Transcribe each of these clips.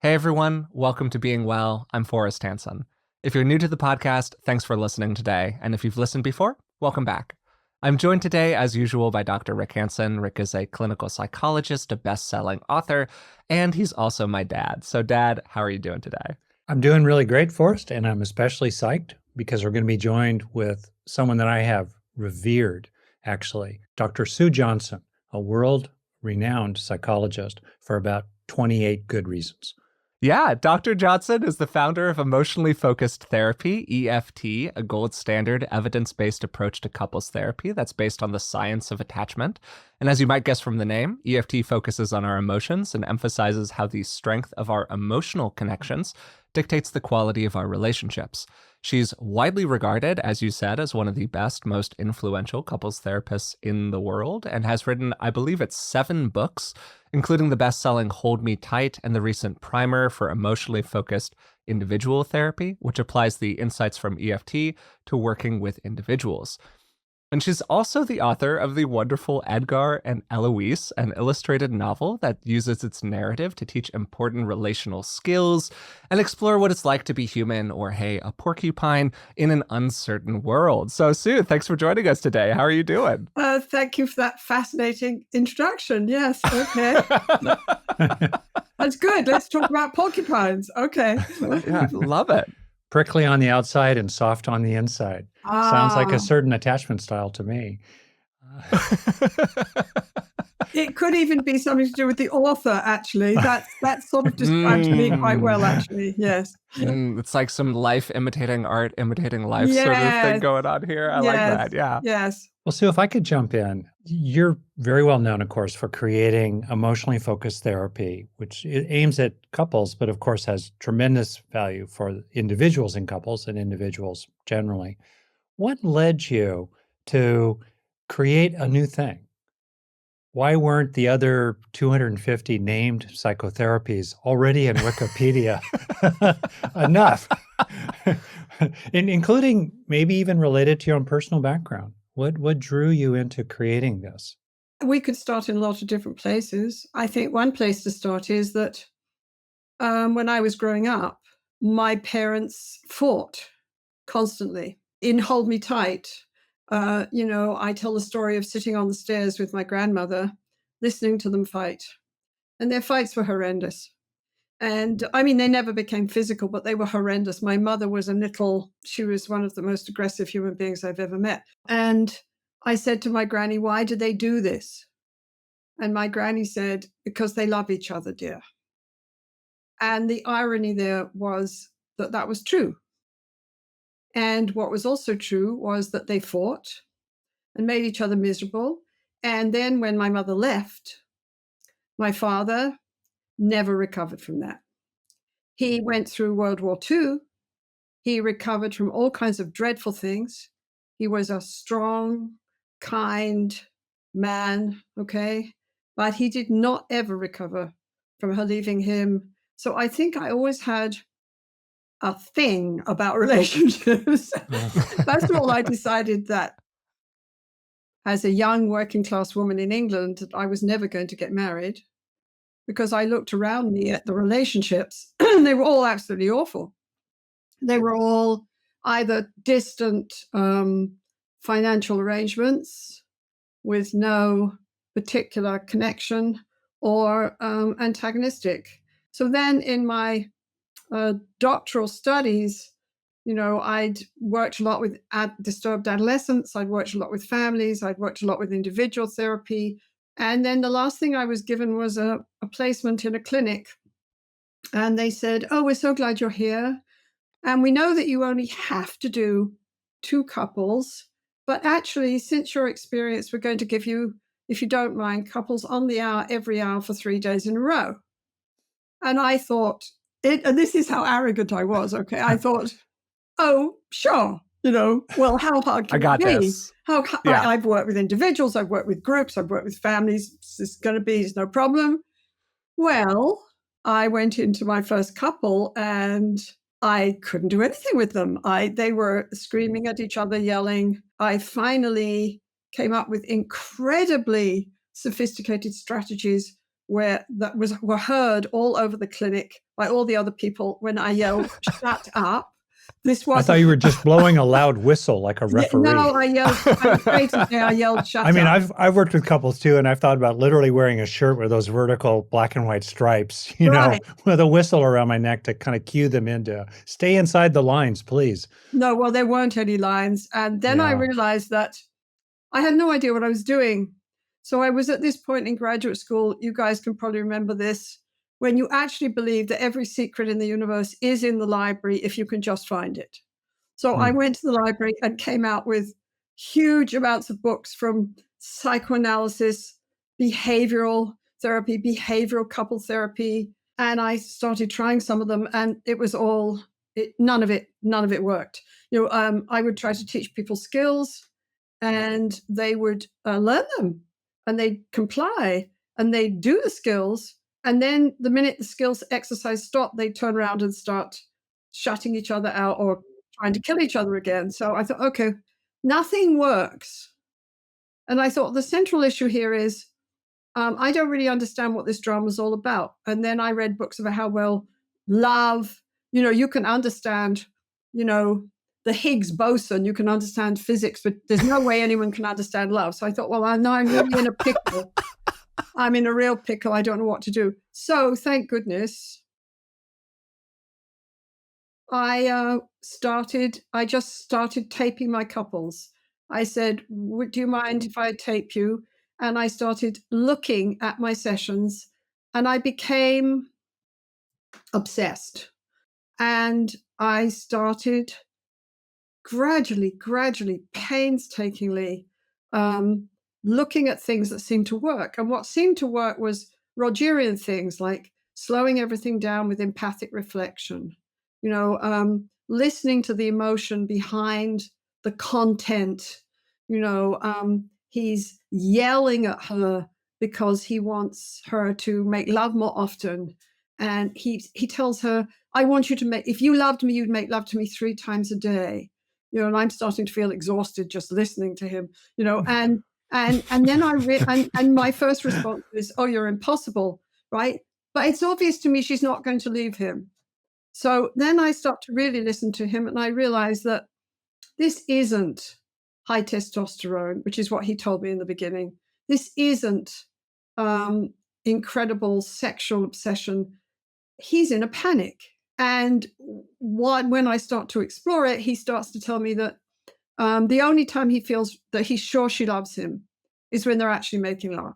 Hey everyone, welcome to Being Well. I'm Forrest Hanson. If you're new to the podcast, thanks for listening today. And if you've listened before, welcome back. I'm joined today, as usual, by Dr. Rick Hanson. Rick is a clinical psychologist, a best-selling author, and he's also my dad. So, Dad, how are you doing today? I'm doing really great, Forrest, and I'm especially psyched because we're going to be joined with someone that I have revered, actually, Dr. Sue Johnson, a world-renowned psychologist for about 28 good reasons. Yeah, Dr. Johnson is the founder of Emotionally Focused Therapy, EFT, a gold standard evidence-based approach to couples therapy that's based on the science of attachment. And as you might guess from the name, EFT focuses on our emotions and emphasizes how the strength of our emotional connections dictates the quality of our relationships. She's widely regarded, as you said, as one of the best, most influential couples therapists in the world and has written, I believe it's 7 books, including the best-selling Hold Me Tight and the recent primer for emotionally focused individual therapy, which applies the insights from EFT to working with individuals. And she's also the author of the wonderful Edgar and Eloise, an illustrated novel that uses its narrative to teach important relational skills and explore what it's like to be human or, hey, a porcupine in an uncertain world. So, Sue, thanks for joining us today. How are you doing? Thank you for that fascinating introduction. Yes, okay. That's good. Let's talk about porcupines. Okay. Yeah, love it. Prickly on the outside and soft on the inside. Sounds like a certain attachment style to me. It could even be something to do with the author, actually. That sort of describes me quite well, actually. Yes. It's like some life imitating art, imitating life sort of thing going on here. I like that. Yeah. Yes. Well, Sue, if I could jump in, you're very well known, of course, for creating emotionally focused therapy, which aims at couples, but of course has tremendous value for individuals in couples and individuals generally. What led you to create a new thing? Why weren't the other 250 named psychotherapies already in Wikipedia enough? Including maybe even related to your own personal background. What drew you into creating this? We could start in a lot of different places. I think one place to start is that when I was growing up, my parents fought constantly. In Hold Me Tight, I tell the story of sitting on the stairs with my grandmother, listening to them fight. And their fights were horrendous. And I mean, they never became physical, but they were horrendous. My mother was she was one of the most aggressive human beings I've ever met. And I said to my granny, why do they do this? And my granny said, because they love each other, dear. And the irony there was that that was true. And what was also true was that they fought and made each other miserable. And then when my mother left, my father never recovered from that. He went through World War II. He recovered from all kinds of dreadful things. He was a strong, kind man, okay? But he did not ever recover from her leaving him. So I think I always had a thing about relationships. First of all, I decided that as a young working class woman in England, I was never going to get married because I looked around me at the relationships and they were all absolutely awful. They were all either distant financial arrangements with no particular connection or antagonistic. So then in my doctoral studies, I'd worked a lot with disturbed adolescents. I'd worked a lot with families. I'd worked a lot with individual therapy. And then the last thing I was given was a placement in a clinic. And they said, oh, we're so glad you're here. And we know that you only have to do 2 couples. But actually, since your experience, we're going to give you, if you don't mind, couples on the hour, every hour for 3 days in a row. And I thought, and this is how arrogant I was, okay? I thought, oh, sure. Well, how hard can it be? This. I've worked with individuals, I've worked with groups, I've worked with families. It's going to be, it's no problem. Well, I went into my first couple and I couldn't do anything with them. They were screaming at each other, yelling. I finally came up with incredibly sophisticated strategies were heard all over the clinic by all the other people when I yelled, "Shut up." This I was thought you were just blowing a loud whistle like a referee. No, I yelled. I'm afraid to say I yelled, "Shut I mean, up." I've worked with couples too, and I've thought about literally wearing a shirt with those vertical black and white stripes, Right. with a whistle around my neck to kind of cue them into stay inside the lines, please. No, well, there weren't any lines. And then I Yeah. realized that I had no idea what I was doing. So I was at this point in graduate school, you guys can probably remember this, when you actually believe that every secret in the universe is in the library if you can just find it. So I went to the library and came out with huge amounts of books from psychoanalysis, behavioral therapy, behavioral couple therapy, and I started trying some of them, and it was all none of it worked. I would try to teach people skills, and they would learn them, and they'd comply, and they'd do the skills, and then the minute the skills exercise stopped, they'd turn around and start shutting each other out or trying to kill each other again. So I thought, okay, nothing works. And I thought the central issue here is I don't really understand what this drama is all about. And then I read books about how, well, love, you can understand, the Higgs boson, you can understand physics, but there's no way anyone can understand love. So I thought, well, I'm really in a pickle. I'm in a real pickle. I don't know what to do. So thank goodness I just started taping my couples. I said, do you mind if I tape you? And I started looking at my sessions, and I became obsessed. And I started gradually, painstakingly looking at things that seemed to work. And what seemed to work was Rogerian things like slowing everything down with empathic reflection, listening to the emotion behind the content. He's yelling at her because he wants her to make love more often. And he tells her, I want you to if you loved me, you'd make love to me 3 times a day. And I'm starting to feel exhausted just listening to him, and then and my first response is, oh, you're impossible, right? But it's obvious to me she's not going to leave him. So then I start to really listen to him, and I realize that this isn't high testosterone, which is what he told me in the beginning. This isn't incredible sexual obsession. He's in a panic. And when I start to explore it, he starts to tell me that the only time he feels that he's sure she loves him is when they're actually making love.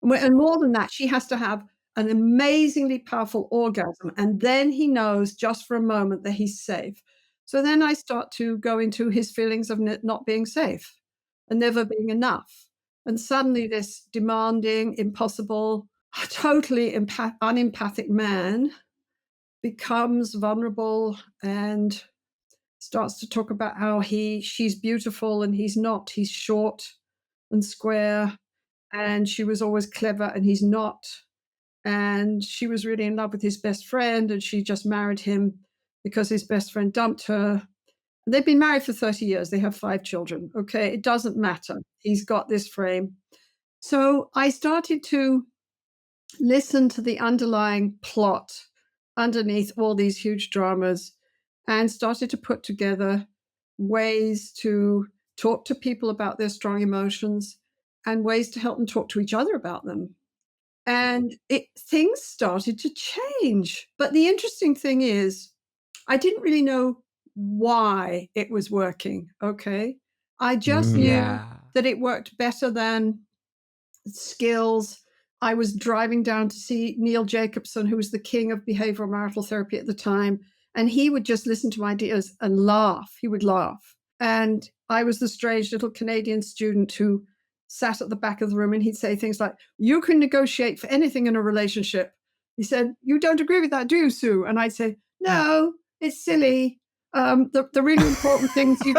And more than that, she has to have an amazingly powerful orgasm. And then he knows just for a moment that he's safe. So then I start to go into his feelings of not being safe and never being enough. And suddenly this demanding, impossible, totally unempathic man becomes vulnerable and starts to talk about how she's beautiful and he's not. He's short and square, and she was always clever and he's not. And she was really in love with his best friend, and she just married him because his best friend dumped her. They've been married for 30 years. They have 5 children. Okay, it doesn't matter. He's got this frame. So I started to listen to the underlying plot underneath all these huge dramas and started to put together ways to talk to people about their strong emotions and ways to help them talk to each other about them. And things started to change. But the interesting thing is, I didn't really know why it was working. Okay. I just knew Yeah. that it worked better than skills. I was driving down to see Neil Jacobson, who was the king of behavioral marital therapy at the time. And he would just listen to my ideas and laugh. He would laugh. And I was the strange little Canadian student who sat at the back of the room, and he'd say things like, you can negotiate for anything in a relationship. He said, you don't agree with that, do you, Sue? And I'd say, no, it's silly. The really important things you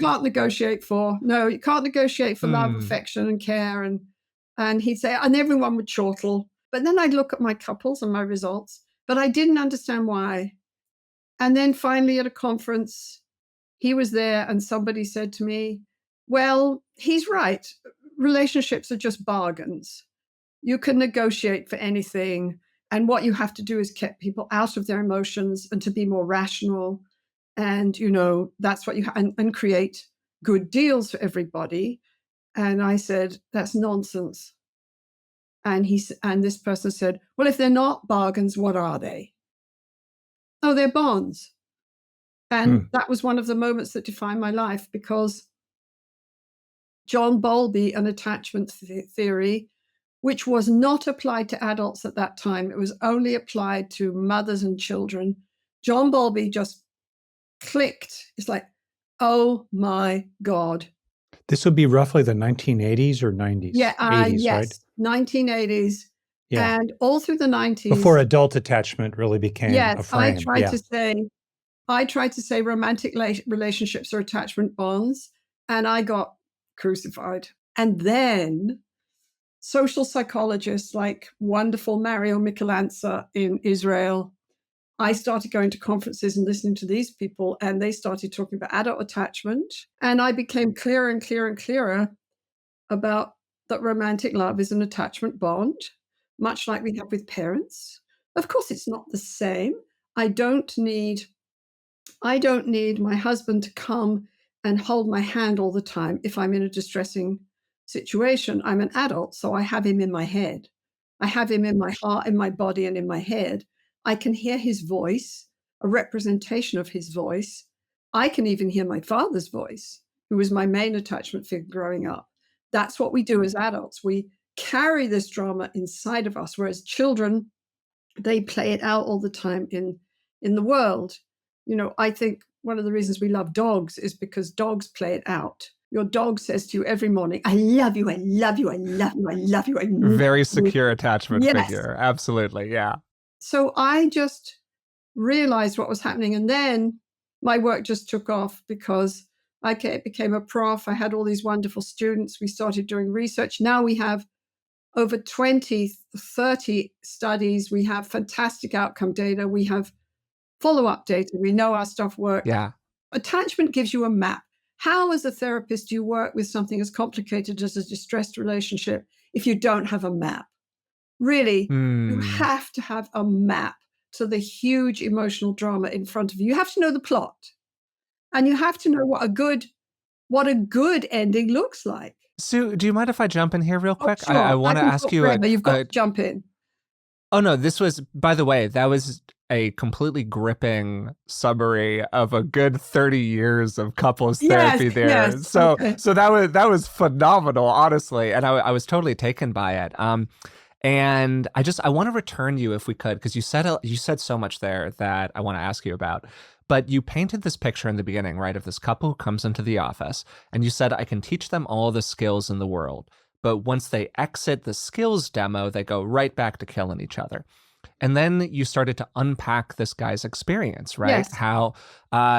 can't negotiate for. No, you can't negotiate for love, affection, and care. And he'd say, and everyone would chortle. But then I'd look at my couples and my results, but I didn't understand why. And then finally at a conference, he was there and somebody said to me, well, he's right. Relationships are just bargains. You can negotiate for anything. And what you have to do is get people out of their emotions and to be more rational. And, that's what and create good deals for everybody. And I said, that's nonsense. And this person said, well, if they're not bargains, what are they? Oh, they're bonds. And that was one of the moments that defined my life, because John Bowlby and attachment theory, which was not applied to adults at that time, it was only applied to mothers and children. John Bowlby just clicked. It's like, oh my God. This would be roughly the 1980s or 90s? Yeah, 80s, yes, right? 1980s. Yeah. And all through the 90s. Before adult attachment really became a Yes, frame. I tried to say romantic relationships are attachment bonds, and I got crucified. And then social psychologists like wonderful Mario Michelanza in Israel, I started going to conferences and listening to these people, and they started talking about adult attachment. And I became clearer and clearer and clearer about that romantic love is an attachment bond, much like we have with parents. Of course, it's not the same. I don't need my husband to come and hold my hand all the time if I'm in a distressing situation. I'm an adult, so I have him in my head. I have him in my heart, in my body, and in my head. I can hear his voice, a representation of his voice. I can even hear my father's voice, who was my main attachment figure growing up. That's what we do as adults. We carry this drama inside of us, whereas children, they play it out all the time in the world. I think one of the reasons we love dogs is because dogs play it out. Your dog says to you every morning, I love you, I love you, I love you, I love you. Very secure attachment figure. Absolutely. Yeah. So I just realized what was happening. And then my work just took off because I became a prof. I had all these wonderful students. We started doing research. Now we have over 20, 30 studies. We have fantastic outcome data. We have follow-up data. We know our stuff works. Yeah. Attachment gives you a map. How, as a therapist, do you work with something as complicated as a distressed relationship if you don't have a map? Really, you have to have a map to the huge emotional drama in front of you. You have to know the plot, and you have to know what a good ending looks like. Sue, do you mind if I jump in here real quick? Sure. I want to ask you. You've got to jump in. Oh, no, this was, by the way, that was a completely gripping summary of a good 30 years of couples therapy there. Yes, so okay. so that was phenomenal, honestly. And I was totally taken by it. And I want to return you, if we could, because you said so much there that I want to ask you about. But you painted this picture in the beginning, right, of this couple who comes into the office, and you said, I can teach them all the skills in the world. But once they exit the skills demo, they go right back to killing each other. And then you started to unpack this guy's experience, right? Yes. How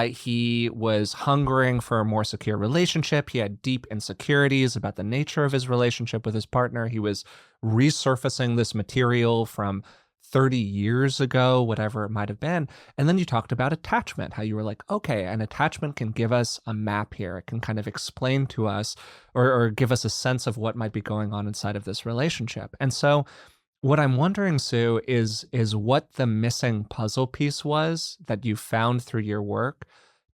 he was hungering for a more secure relationship. He had deep insecurities about the nature of his relationship with his partner. He was resurfacing this material from 30 years ago, whatever it might have been. And then you talked about attachment, how you were like, okay, an attachment can give us a map here. It can kind of explain to us or give us a sense of what might be going on inside of this relationship. And so what I'm wondering, Sue, is what the missing puzzle piece was that you found through your work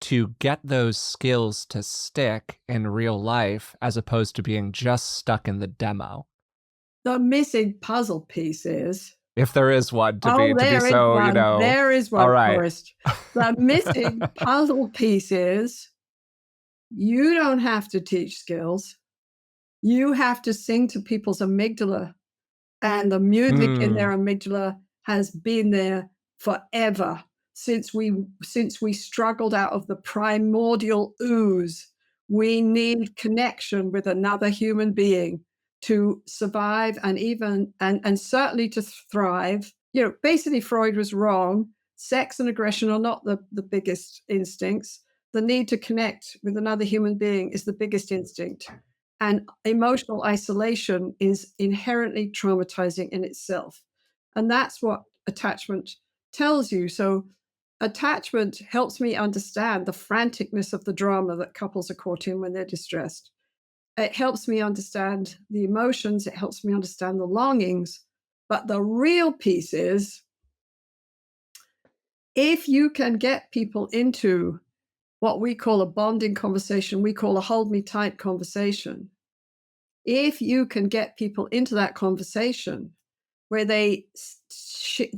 to get those skills to stick in real life, as opposed to being just stuck in the demo. The missing puzzle piece is, if there is one, to be there so, there is one, all right. Forrest. The missing puzzle piece is, you don't have to teach skills. You have to sing to people's amygdala. And the music in their amygdala has been there forever, since we struggled out of the primordial ooze. We need connection with another human being to survive and certainly to thrive. Basically Freud was wrong. Sex and aggression are not the biggest instincts. The need to connect with another human being is the biggest instinct. And emotional isolation is inherently traumatizing in itself. And that's what attachment tells you. So attachment helps me understand the franticness of the drama that couples are caught in when they're distressed. It helps me understand the emotions. It helps me understand the longings. But the real piece is, if you can get people into what we call a bonding conversation, we call a hold me tight conversation. If you can get people into that conversation where they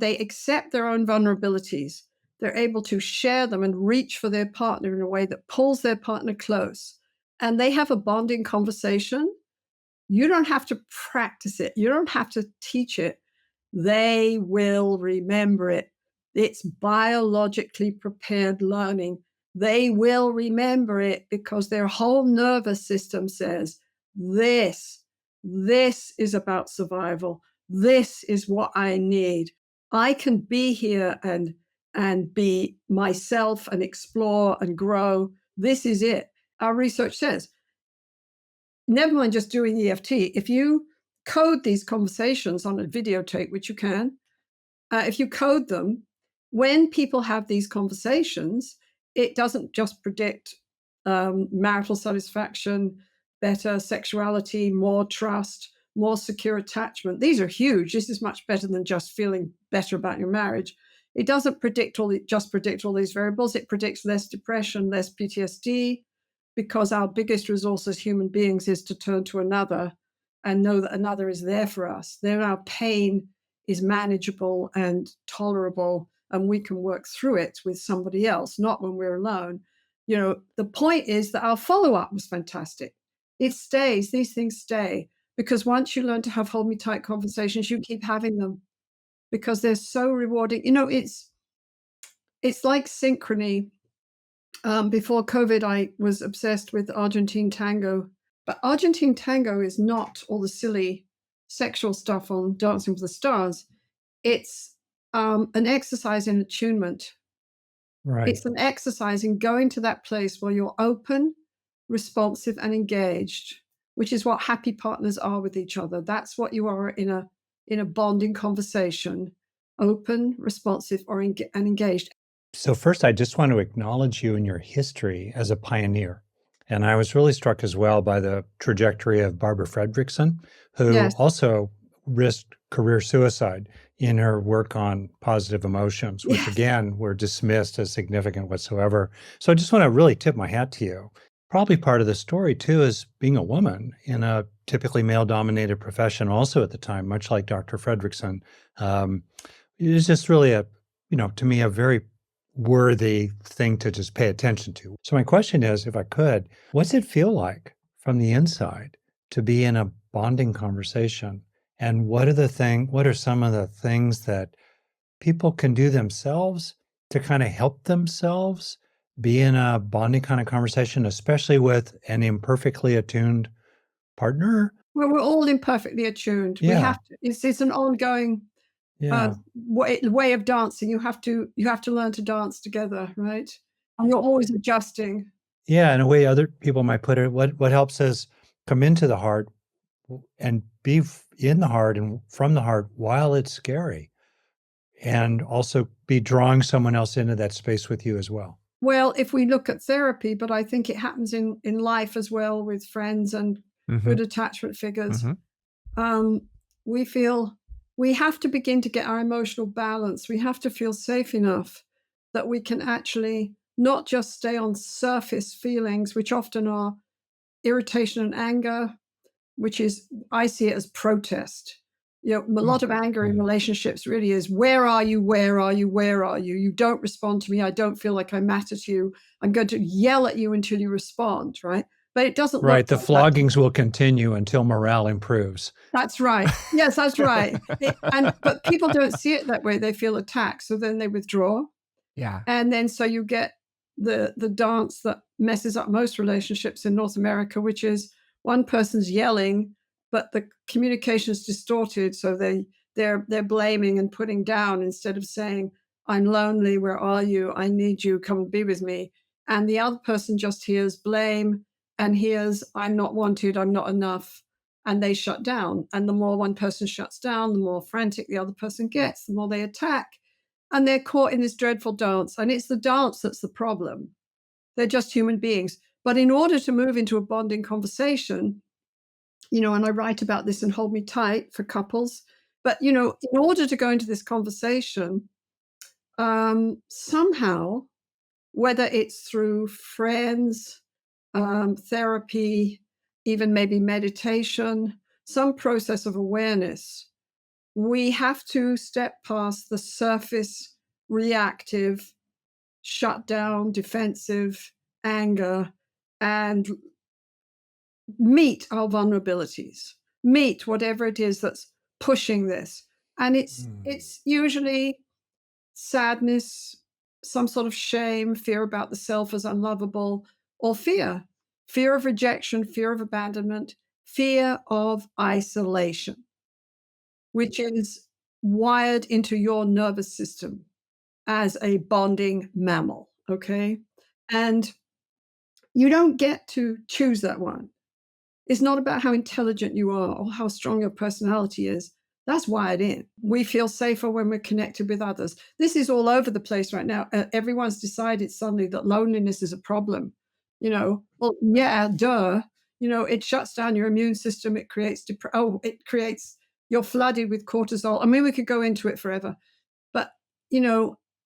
accept their own vulnerabilities, they're able to share them and reach for their partner in a way that pulls their partner close, and they have a bonding conversation, you don't have to practice it. You don't have to teach it. They will remember it. It's biologically prepared learning. They will remember it because their whole nervous system says, this is about survival. This is what I need. I can be here and be myself and explore and grow. This is it. Our research says, never mind just doing EFT, if you code these conversations on a videotape, which you can, if you code them, when people have these conversations, it doesn't just predict marital satisfaction, better sexuality, more trust, more secure attachment. These are huge. This is much better than just feeling better about your marriage. It doesn't predict just predict all these variables. It predicts less depression, less PTSD, because our biggest resource as human beings is to turn to another and know that another is there for us. Then our pain is manageable and tolerable, and we can work through it with somebody else, not when we're alone. The point is that our follow-up was fantastic. It stays, these things stay, because once you learn to have hold me tight conversations, you keep having them because they're so rewarding. It's like synchrony. Before COVID, I was obsessed with Argentine tango, but Argentine tango is not all the silly sexual stuff on Dancing with the Stars. It's an exercise in attunement. Right. It's an exercise in going to that place where you're open, responsive, and engaged, which is what happy partners are with each other. That's what you are in a bonding conversation: open, responsive, and engaged. So first, I just want to acknowledge you and your history as a pioneer. And I was really struck as well by the trajectory of Barbara Fredrickson, who Yes. also risked career suicide in her work on positive emotions, which Yes. again were dismissed as significant whatsoever. So I just want to really tip my hat to you. Probably part of the story too is being a woman in a typically male-dominated profession also at the time, much like Dr. Fredrickson. It is just really to me, a very worthy thing to just pay attention to. So my question is, if I could, what's it feel like from the inside to be in a bonding conversation? And what are some of the things that people can do themselves to kind of help themselves be in a bonding kind of conversation, especially with an imperfectly attuned partner? Well, we're all imperfectly attuned. We Yeah. have to. It's an ongoing Yeah. way of dancing. You have to learn to dance together, right? And you're always adjusting. Yeah. In a way other people might put it, what helps us come into the heart and be in the heart and from the heart while it's scary, and also be drawing someone else into that space with you as well. Well, if we look at therapy, but I think it happens in life as well with friends and good attachment figures. We feel we have to begin to get our emotional balance. We have to feel safe enough that we can actually not just stay on surface feelings, which often are irritation and anger, which is, I see it as protest. A lot of anger in relationships really is, where are you? Where are you? Where are you? You don't respond to me. I don't feel like I matter to you. I'm going to yell at you until you respond, right? But it doesn't Right. look The like that. floggings will continue until morale improves. That's right. Yes, that's right. But people don't see it that way. They feel attacked, so then they withdraw. Yeah. And then so you get the dance that messes up most relationships in North America, which is one person's yelling, but the communication is distorted. So they're blaming and putting down instead of saying, I'm lonely, where are you? I need you, come and be with me. And the other person just hears blame and hears, I'm not wanted, I'm not enough. And they shut down. And the more one person shuts down, the more frantic the other person gets, the more they attack. And they're caught in this dreadful dance. And it's the dance that's the problem. They're just human beings. But in order to move into a bonding conversation, and I write about this in Hold Me Tight for couples. But, in order to go into this conversation, somehow, whether it's through friends, therapy, even maybe meditation, some process of awareness, we have to step past the surface reactive, shut down, defensive anger, and meet our vulnerabilities, meet whatever it is that's pushing this. And it's usually sadness, some sort of shame, fear about the self as unlovable, or fear of rejection, fear of abandonment, fear of isolation, which is wired into your nervous system as a bonding mammal. Okay. And you don't get to choose that one. It's not about how intelligent you are or how strong your personality is. That's wired in. We feel safer when we're connected with others. This is all over the place right now. Everyone's decided suddenly that loneliness is a problem. Well, yeah, duh. It shuts down your immune system. It creates you're flooded with cortisol. I mean, we could go into it forever. But,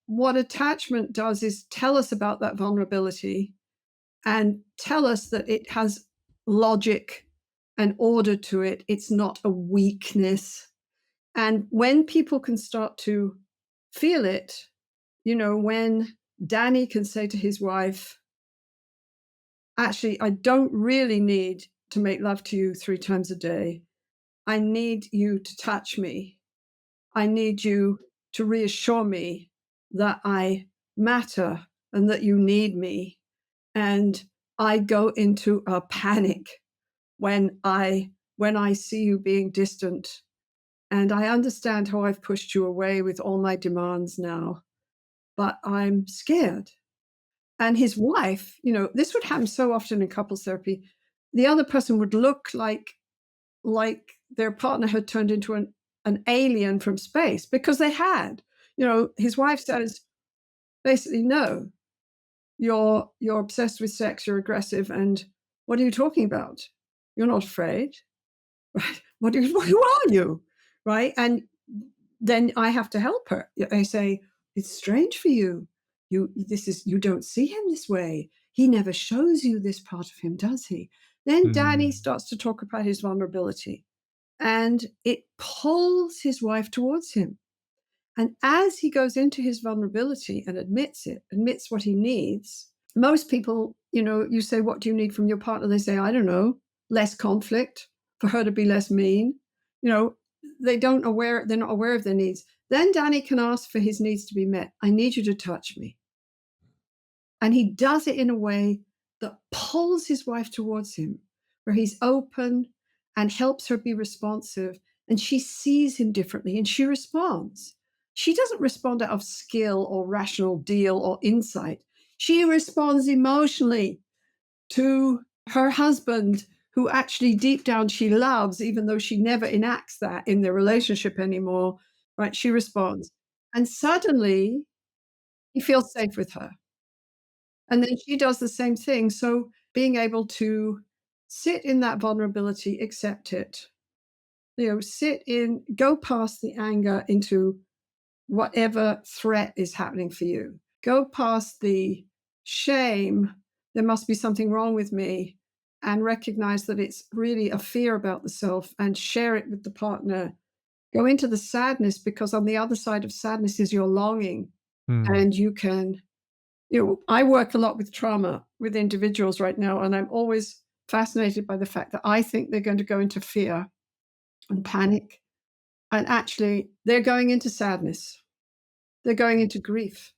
what attachment does is tell us about that vulnerability and tell us that it has logic and order to it. It's not a weakness. And when people can start to feel it, when Danny can say to his wife, actually, I don't really need to make love to you 3 times a day. I need you to touch me. I need you to reassure me that I matter and that you need me. And I go into a panic when I see you being distant. And I understand how I've pushed you away with all my demands now, but I'm scared. And his wife, this would happen so often in couples therapy. The other person would look like their partner had turned into an alien from space because they had. His wife says, basically, no, you're obsessed with sex, you're aggressive, and what are you talking about? You're not afraid, right? Who are you, right? And then I have to help her. I say, it's strange for you. You don't see him this way. He never shows you this part of him, does he? Then Danny starts to talk about his vulnerability, and it pulls his wife towards him. And as he goes into his vulnerability and admits what he needs, most people, you say, what do you need from your partner? They say, I don't know, less conflict, for her to be less mean. They're not aware of their needs. Then Danny can ask for his needs to be met. I need you to touch me. And he does it in a way that pulls his wife towards him, where he's open and helps her be responsive. And she sees him differently and she responds. She doesn't respond out of skill or rational deal or insight. She responds emotionally to her husband, who actually deep down she loves, even though she never enacts that in their relationship anymore, right? She responds. And suddenly he feels safe with her. And then she does the same thing. So being able to sit in that vulnerability, accept it, go past the anger into whatever threat is happening for you. Go past the shame, there must be something wrong with me, and recognize that it's really a fear about the self and share it with the partner. Go into the sadness, because on the other side of sadness is your longing. And you can, I work a lot with trauma with individuals right now, and I'm always fascinated by the fact that I think they're going to go into fear and panic. And actually, they're going into sadness. They're going into grief.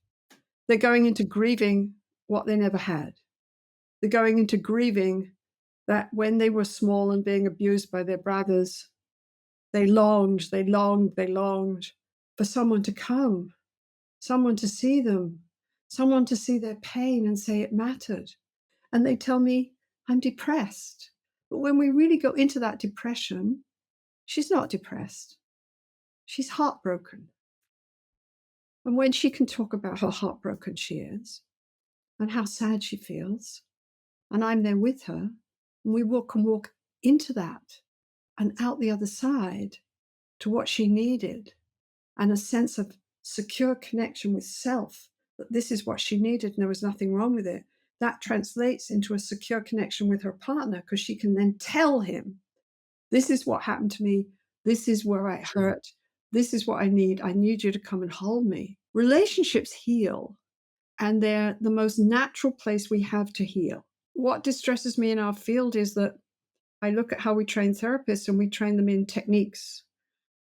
They're going into grieving what they never had. They're going into grieving that when they were small and being abused by their brothers, they longed for someone to come, someone to see them, someone to see their pain and say it mattered. And they tell me, I'm depressed. But when we really go into that depression, she's not depressed. She's heartbroken. And when she can talk about how heartbroken she is and how sad she feels, and I'm there with her, and we can walk into that and out the other side to what she needed, and a sense of secure connection with self, that this is what she needed and there was nothing wrong with it. That translates into a secure connection with her partner, because she can then tell him, this is what happened to me. This is where I hurt. This is what I need. I need you to come and hold me. Relationships heal, and they're the most natural place we have to heal. What distresses me in our field is that I look at how we train therapists, and we train them in techniques.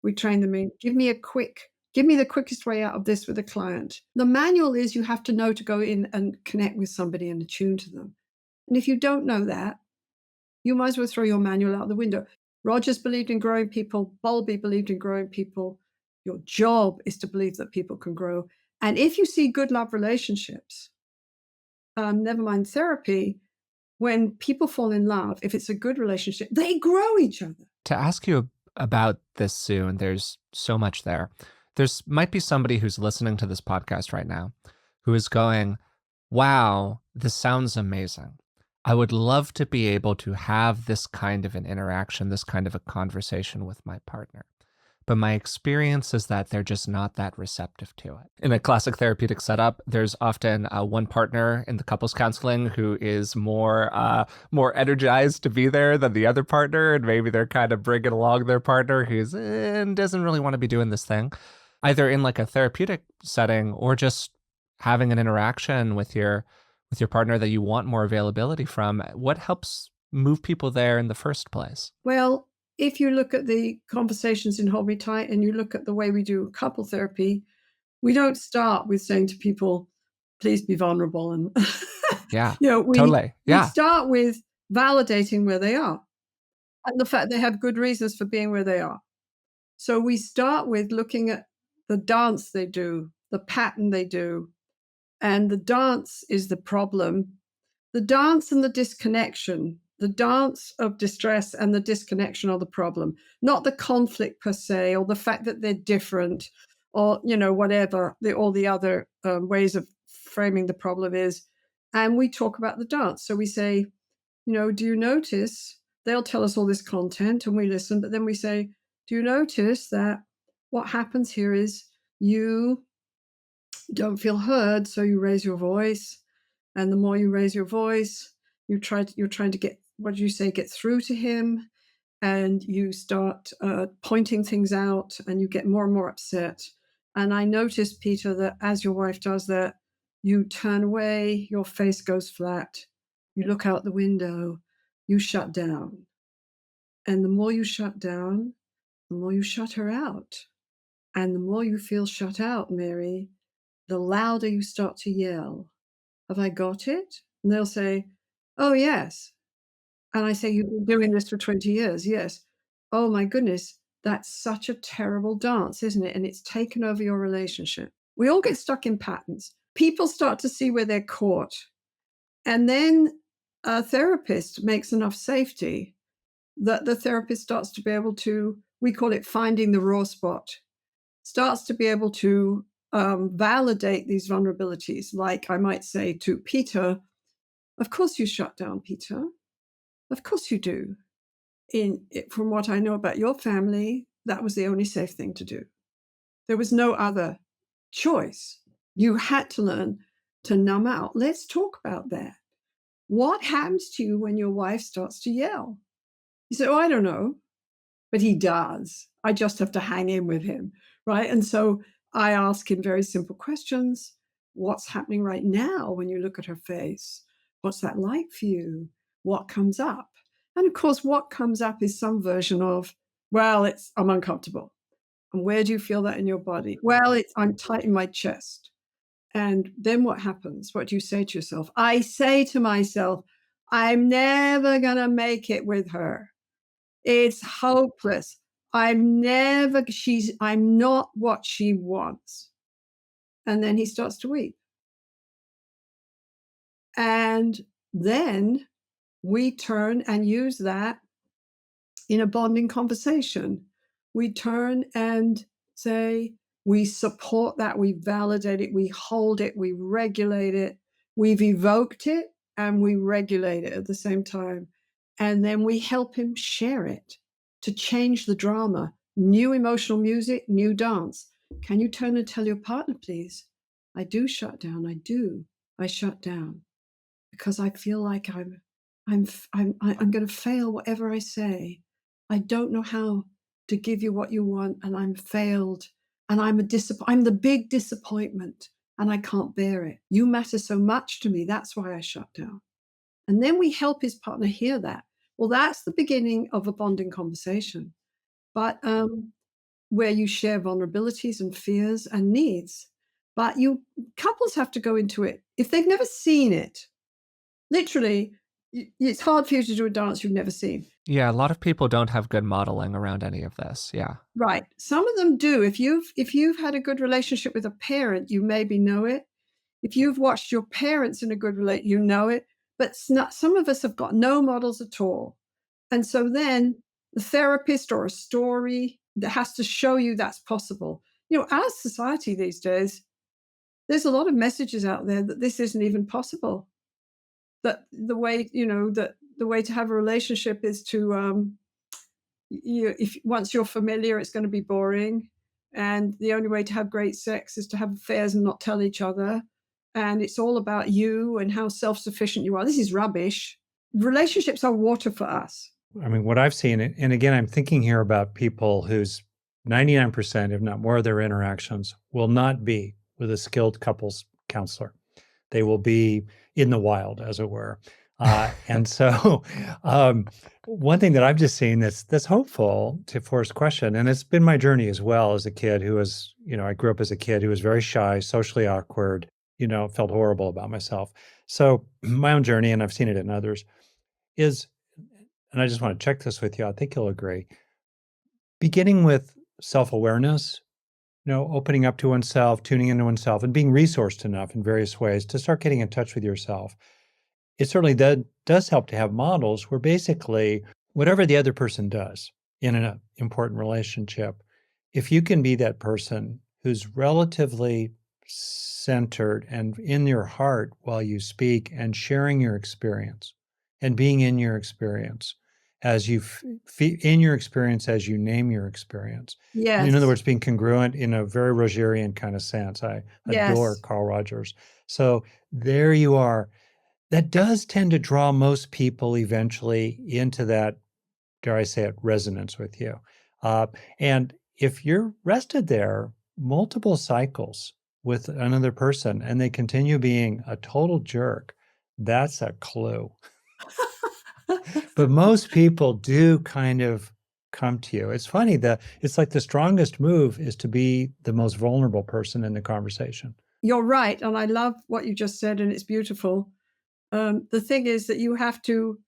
We train them in, give me the quickest way out of this with a client. The manual is you have to know to go in and connect with somebody and attune to them. And if you don't know that, you might as well throw your manual out the window. Rogers believed in growing people. Bowlby believed in growing people. Your job is to believe that people can grow. And if you see good love relationships, never mind therapy, when people fall in love, if it's a good relationship, they grow each other. To ask you about this, Sue, and there's so much there. There's might be somebody who's listening to this podcast right now who is going, wow, this sounds amazing. I would love to be able to have this kind of an interaction, this kind of a conversation with my partner. But my experience is that they're just not that receptive to it. In a classic therapeutic setup, there's often one partner in the couples counseling who is more energized to be there than the other partner, and maybe they're kind of bringing along their partner who's doesn't really want to be doing this thing, either in like a therapeutic setting or just having an interaction with your partner that you want more availability from. What helps move people there in the first place? Well, if you look at the conversations in Hold Me Tight and you look at the way we do couple therapy, we don't start with saying to people, please be vulnerable. And, Yeah, we totally. Yeah. start with validating where they are and the fact they have good reasons for being where they are. So we start with looking at the dance they do, the pattern they do, and the dance is the problem. The dance and the disconnection, the dance of distress and the disconnection are the problem, not the conflict per se, or the fact that they're different, or, whatever, all the other ways of framing the problem is. And we talk about the dance. So we say, do you notice? They'll tell us all this content and we listen, but then we say, do you notice that what happens here is you don't feel heard, so you raise your voice. And the more you raise your voice, you're trying to get, what do you say, get through to him. And you start pointing things out and you get more and more upset. And I noticed, Peter, that as your wife does that, you turn away, your face goes flat, you look out the window, you shut down. And the more you shut down, the more you shut her out. And the more you feel shut out, Mary, the louder you start to yell. Have I got it? And they'll say, oh, yes. And I say, you've been doing this for 20 years. Yes. Oh, my goodness. That's such a terrible dance, isn't it? And it's taken over your relationship. We all get stuck in patterns. People start to see where they're caught. And then a therapist makes enough safety that the therapist starts to be able to, we call it finding the raw spot, starts to be able to validate these vulnerabilities. Like I might say to Peter, of course you shut down, Peter. Of course you do. From what I know about your family, that was the only safe thing to do. There was no other choice. You had to learn to numb out. Let's talk about that. What happens to you when your wife starts to yell? You say, oh, I don't know. But he does. I just have to hang in with him, right? And so I ask him very simple questions. What's happening right now when you look at her face? What's that like for you? What comes up? And of course, what comes up is some version of, well, I'm uncomfortable. And where do you feel that in your body? Well, I'm tight in my chest. And then what happens? What do you say to yourself? I say to myself, I'm never going to make it with her. It's hopeless. I'm not what she wants. And then he starts to weep. And then we turn and use that in a bonding conversation. We turn and say, we support that, we validate it, we hold it, we regulate it, we've evoked it, and we regulate it at the same time. And then we help him share it. to change the drama. New emotional music, new dance. Can you turn and tell your partner, please? I do shut down. I do. I shut down because I feel like I'm going to fail whatever I say. I don't know how to give you what you want, and I'm failed, and I'm the big disappointment, and I can't bear it. You matter so much to me. That's why I shut down. And then we help his partner hear that. Well, that's the beginning of a bonding conversation. But where you share vulnerabilities and fears and needs. But couples have to go into it if they've never seen it. Literally, it's hard for you to do a dance you've never seen. Yeah, a lot of people don't have good modeling around any of this. Yeah. Right. Some of them do. If you've had a good relationship with a parent, you maybe know it. If you've watched your parents in a good relationship, you know it. But some of us have got no models at all. And so then the therapist or a story that has to show you that's possible. Our society these days, there's a lot of messages out there that this isn't even possible. That the way, that the way to have a relationship is to if once you're familiar, it's going to be boring. And the only way to have great sex is to have affairs and not tell each other. And it's all about you and how self-sufficient you are. This is rubbish. Relationships are water for us. I mean, what I've seen, and again, I'm thinking here about people whose 99%, if not more, of their interactions will not be with a skilled couples counselor. They will be in the wild, as it were. And so, one thing that I've just seen that's hopeful to Forrest's question, and it's been my journey as well as a kid who was, I grew up as a kid who was very shy, socially awkward, felt horrible about myself. So my own journey, and I've seen it in others, is, and I just want to check this with you, I think you'll agree, beginning with self-awareness, opening up to oneself, tuning into oneself, and being resourced enough in various ways to start getting in touch with yourself. It certainly does help to have models where basically whatever the other person does in an important relationship, if you can be that person who's relatively centered and in your heart while you speak and sharing your experience and being in your experience as you in your experience as you name your experience. Yes. In other words, being congruent in a very Rogerian kind of sense. I adore Yes. Carl Rogers. So there you are. That does tend to draw most people eventually into that, dare I say it, resonance with you. And if you're rested there multiple cycles with another person and they continue being a total jerk, that's a clue. But most people do kind of come to you. It's funny that it's like the strongest move is to be the most vulnerable person in the conversation. You're right. And I love what you just said, and it's beautiful. The thing is that you have to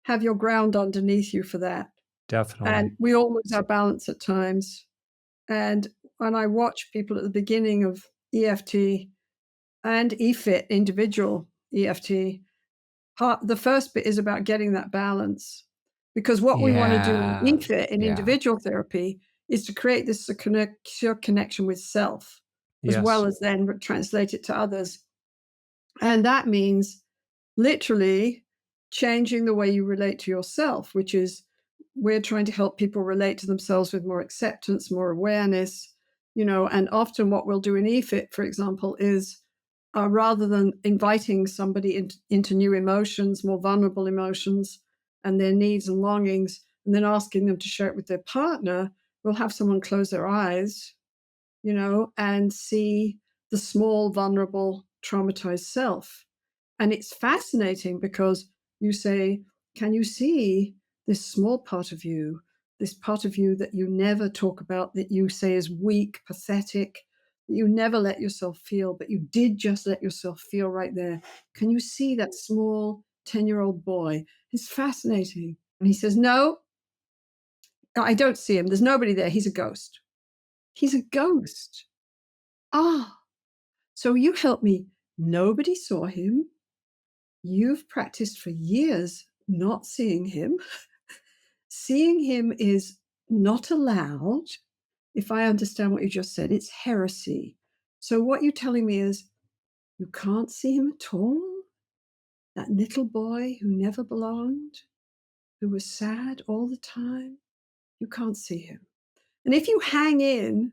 have your ground underneath you for that. Definitely. And we all lose our balance at times. And when I watch people at the beginning of EFT and EFIT, individual EFT, the first bit is about getting that balance. Because what we want to do in EFIT, in individual therapy, is to create this secure connection with self, as well as then translate it to others. And that means literally changing the way you relate to yourself, which is we're trying to help people relate to themselves with more acceptance, more awareness, and often what we'll do in EFIT, for example, is rather than inviting somebody into new emotions, more vulnerable emotions, and their needs and longings, and then asking them to share it with their partner, we'll have someone close their eyes, and see the small, vulnerable, traumatized self. And it's fascinating because you say, can you see this small part of you, this part of you that you never talk about, that you say is weak, pathetic, that you never let yourself feel, but you did just let yourself feel right there? Can you see that small 10-year-old boy? It's fascinating. And he says, no, I don't see him. There's nobody there. He's a ghost. He's a ghost. Ah, so you help me. Nobody saw him. You've practiced for years not seeing him. Seeing him is not allowed. If I understand what you just said, it's heresy. So what you're telling me is you can't see him at all? That little boy who never belonged, who was sad all the time? You can't see him. And if you hang in,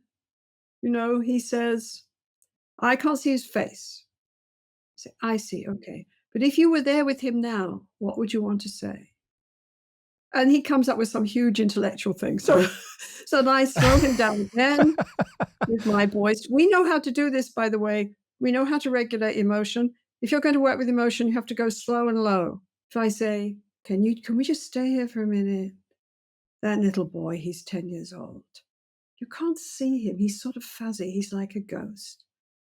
he says, I can't see his face. Say, I see, okay. But if you were there with him now, what would you want to say? And he comes up with some huge intellectual thing. So then I slow him down again with my voice. We know how to do this, by the way. We know how to regulate emotion. If you're going to work with emotion, you have to go slow and low. If I say, can we just stay here for a minute? That little boy, he's 10 years old. You can't see him. He's sort of fuzzy. He's like a ghost.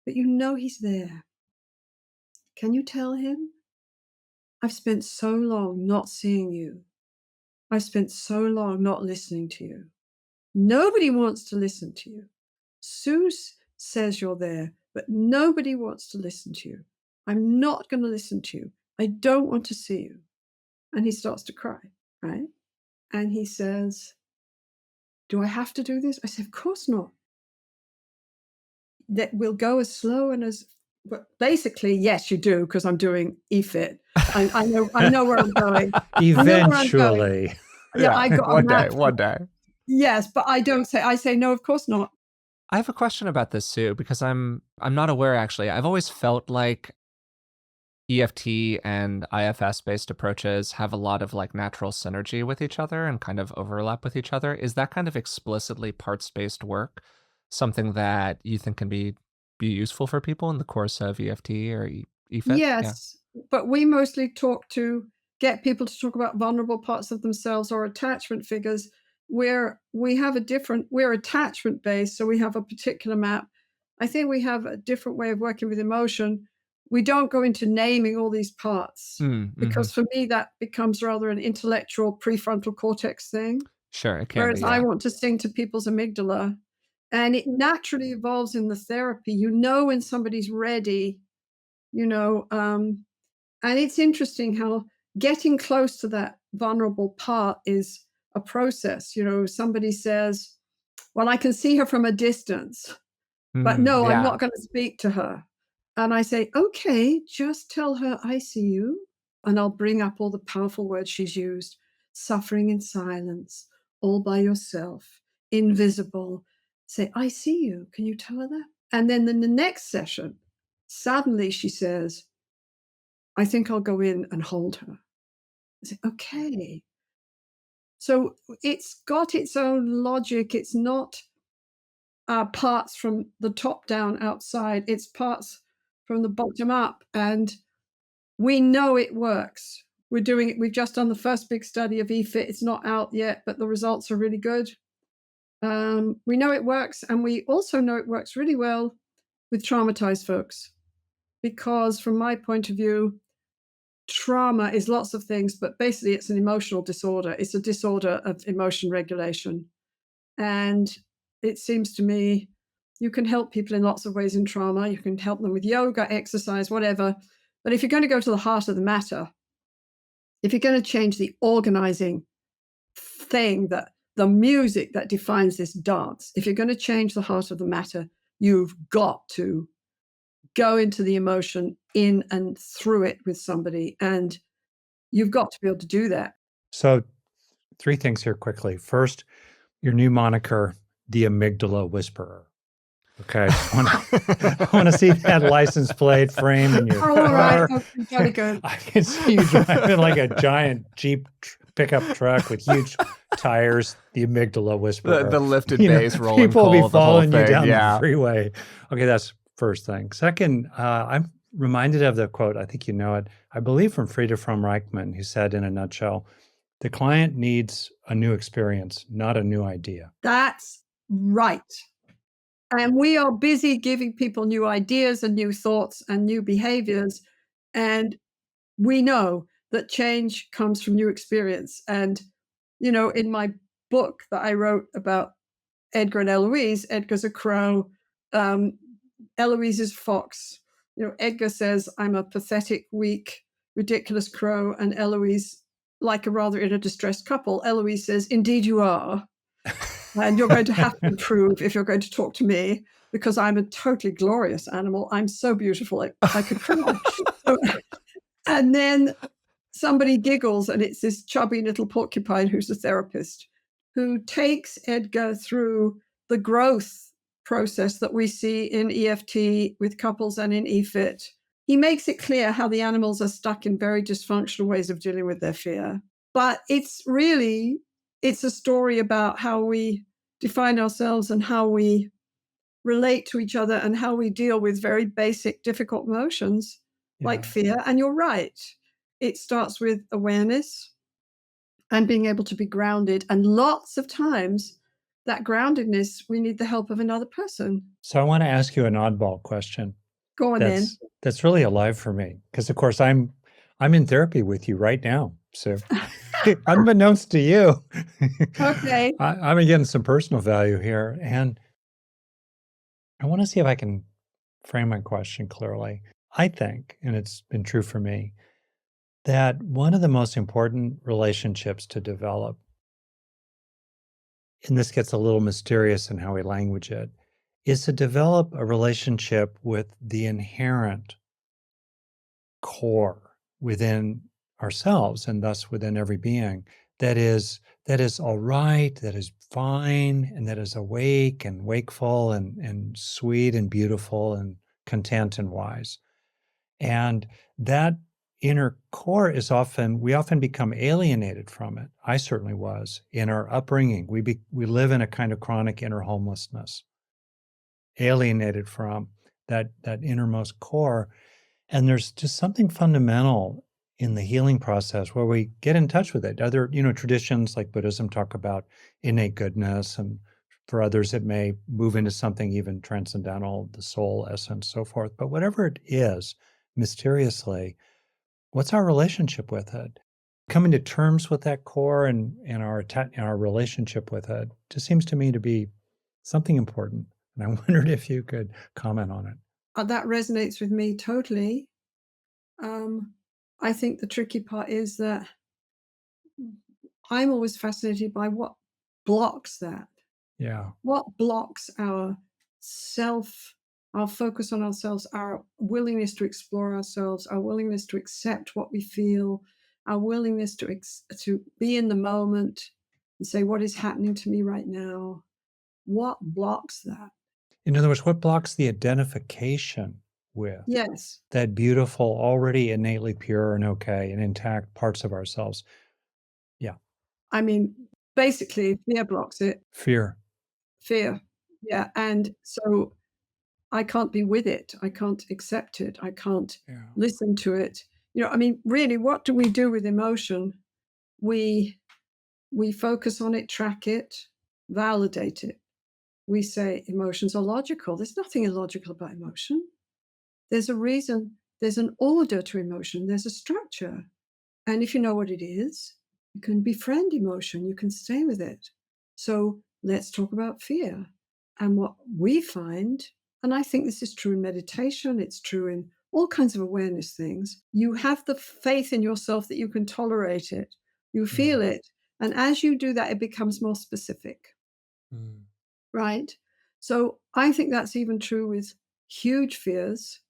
But you know he's there. Can you tell him? I've spent so long not seeing you. I've spent so long not listening to you. Nobody wants to listen to you. Sue says you're there, but nobody wants to listen to you. I'm not going to listen to you. I don't want to see you. And he starts to cry, right? And he says, do I have to do this? I said, of course not. That will go as slow and as, but basically, yes, you do, because I'm doing EFIT. I know where I'm going. Eventually. Yeah, I got one day. Yes, but I say, no, of course not. I have a question about this, Sue, because I'm not aware, actually. I've always felt like EFT and IFS-based approaches have a lot of like natural synergy with each other and kind of overlap with each other. Is that kind of explicitly parts-based work something that you think can be useful for people in the course of EFT or EFIT? Yes, but we mostly get people to talk about vulnerable parts of themselves or attachment figures, where we're attachment based, so we have a particular map. I think we have a different way of working with emotion. We don't go into naming all these parts because for me that becomes rather an intellectual prefrontal cortex thing. Sure, it can whereas be, yeah. I want to sing to people's amygdala, and it naturally evolves in the therapy. When somebody's ready, and it's interesting how getting close to that vulnerable part is a process. Somebody says, well, I can see her from a distance, but no, I'm not going to speak to her. And I say, okay, just tell her I see you. And I'll bring up all the powerful words she's used: suffering in silence, all by yourself, invisible. Say, I see you. Can you tell her that? And then in the next session, suddenly she says, I think I'll go in and hold her. I say, okay. So it's got its own logic. It's not parts from the top down outside. It's parts from the bottom up. And we know it works. We're doing it. We've just done the first big study of EFIT. It's not out yet, but the results are really good. We know it works. And we also know it works really well with traumatized folks, because from my point of view, trauma is lots of things, but basically it's an emotional disorder. It's a disorder of emotion regulation. And it seems to me you can help people in lots of ways in trauma. You can help them with yoga, exercise, whatever. But if you're going to go to the heart of the matter, if you're going to change the organizing thing, that the music that defines this dance, if you're going to change the heart of the matter, you've got to go into the emotion, in and through it with somebody. And you've got to be able to do that. So 3 things here quickly. First, your new moniker, the Amygdala Whisperer. Okay. I want to see that license plate frame in your car. All right. Okay, very good. I can see you driving like a giant Jeep pickup truck with huge tires, the Amygdala Whisperer. The lifted bass rolling people will be following you down the freeway. Okay, that's first thing. Second, I'm reminded of the quote, I think you know it, I believe from Frieda von Reichmann, who said in a nutshell, the client needs a new experience, not a new idea. That's right. And we are busy giving people new ideas and new thoughts and new behaviors. And we know that change comes from new experience. And, in my book that I wrote about Edgar and Eloise, Edgar's a crow, Eloise is fox. Edgar says, I'm a pathetic, weak, ridiculous crow. And Eloise, like a rather in a distressed couple, Eloise says, indeed you are. And you're going to have to improve if you're going to talk to me, because I'm a totally glorious animal. I'm so beautiful, I could cry. And then somebody giggles, and it's this chubby little porcupine who's a therapist, who takes Edgar through the growth process that we see in EFT with couples and in EFIT. He makes it clear how the animals are stuck in very dysfunctional ways of dealing with their fear. But it's a story about how we define ourselves and how we relate to each other and how we deal with very basic, difficult emotions like fear. And you're right. It starts with awareness and being able to be grounded. And lots of times, that groundedness, we need the help of another person. So I want to ask you an oddball question. Go on then. That's really alive for me because, of course, I'm in therapy with you right now. So unbeknownst to you, Okay. I'm getting some personal value here. And I want to see if I can frame my question clearly. I think, and it's been true for me, that one of the most important relationships to develop, and this gets a little mysterious in how we language it, is to develop a relationship with the inherent core within ourselves and thus within every being that is all right, that is fine, and that is awake and wakeful and sweet and beautiful and content and wise. And that inner core is we often become alienated from it. I certainly was in our upbringing. We live in a kind of chronic inner homelessness, alienated from that innermost core. And there's just something fundamental in the healing process where we get in touch with it. Other, traditions like Buddhism talk about innate goodness, and for others it may move into something even transcendental, the soul essence, so forth. But whatever it is, mysteriously, what's our relationship with it? Coming to terms with that core and our relationship with it just seems to me to be something important. And I wondered if you could comment on it. That resonates with me totally. I think the tricky part is that I'm always fascinated by what blocks that. Yeah. What blocks our focus on ourselves, our willingness to explore ourselves, our willingness to accept what we feel, our willingness to be in the moment and say, what is happening to me right now? What blocks that? In other words, what blocks the identification with Yes. that beautiful, already innately pure and okay and intact parts of ourselves? Yeah. I mean, basically, fear blocks it. Fear. Yeah. And so I can't be with it. I can't accept it. I can't listen to it. Really, what do we do with emotion? We focus on it, track it, validate it. We say emotions are logical. There's nothing illogical about emotion. There's a reason. There's an order to emotion. There's a structure. And if you know what it is, you can befriend emotion. You can stay with it. So let's talk about fear. And what we find, and I think this is true in meditation, it's true in all kinds of awareness things, you have the faith in yourself that you can tolerate it. You feel it. And as you do that, it becomes more specific. Right? So I think that's even true with huge fears.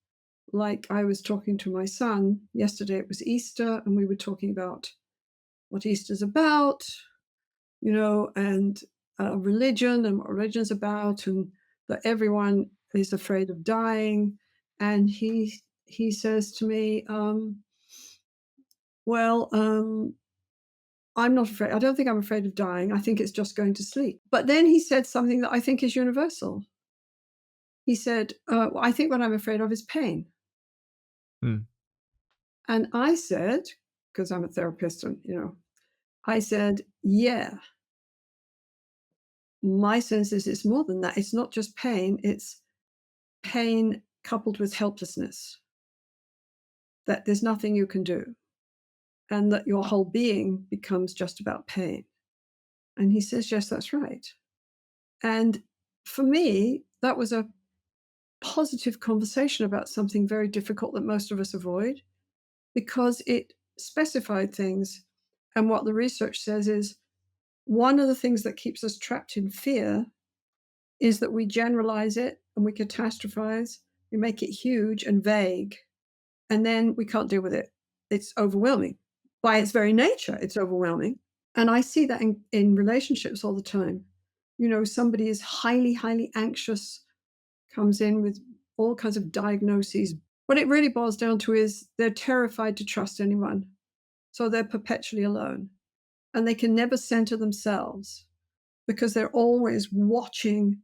Like I was talking to my son yesterday, it was Easter, and we were talking about what Easter's about, and religion and what religion's about, and that everyone is afraid of dying. And he says to me, I'm not afraid. I don't think I'm afraid of dying. I think it's just going to sleep. But then he said something that I think is universal. He said, I think what I'm afraid of is pain. And I said, because I'm a therapist, and I said, yeah. My sense is it's more than that. It's not just pain, it's pain coupled with helplessness, that there's nothing you can do, and that your whole being becomes just about pain. And he says, yes, that's right. And for me, that was a positive conversation about something very difficult that most of us avoid, because it specified things. And what the research says is one of the things that keeps us trapped in fear is that we generalize it and we catastrophize, we make it huge and vague, and then we can't deal with it. It's overwhelming. By its very nature, it's overwhelming. And I see that in relationships all the time. Somebody is highly, highly anxious, comes in with all kinds of diagnoses. What it really boils down to is they're terrified to trust anyone. So they're perpetually alone and they can never center themselves because they're always watching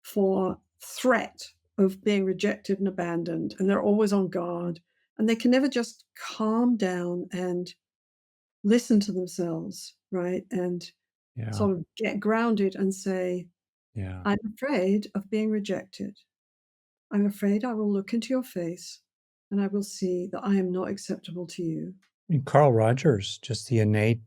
for threat of being rejected and abandoned. And they're always on guard and they can never just calm down and listen to themselves, right? And Yeah. sort of get grounded and say, Yeah. I'm afraid of being rejected. I'm afraid I will look into your face and I will see that I am not acceptable to you. I mean, Carl Rogers, just the innate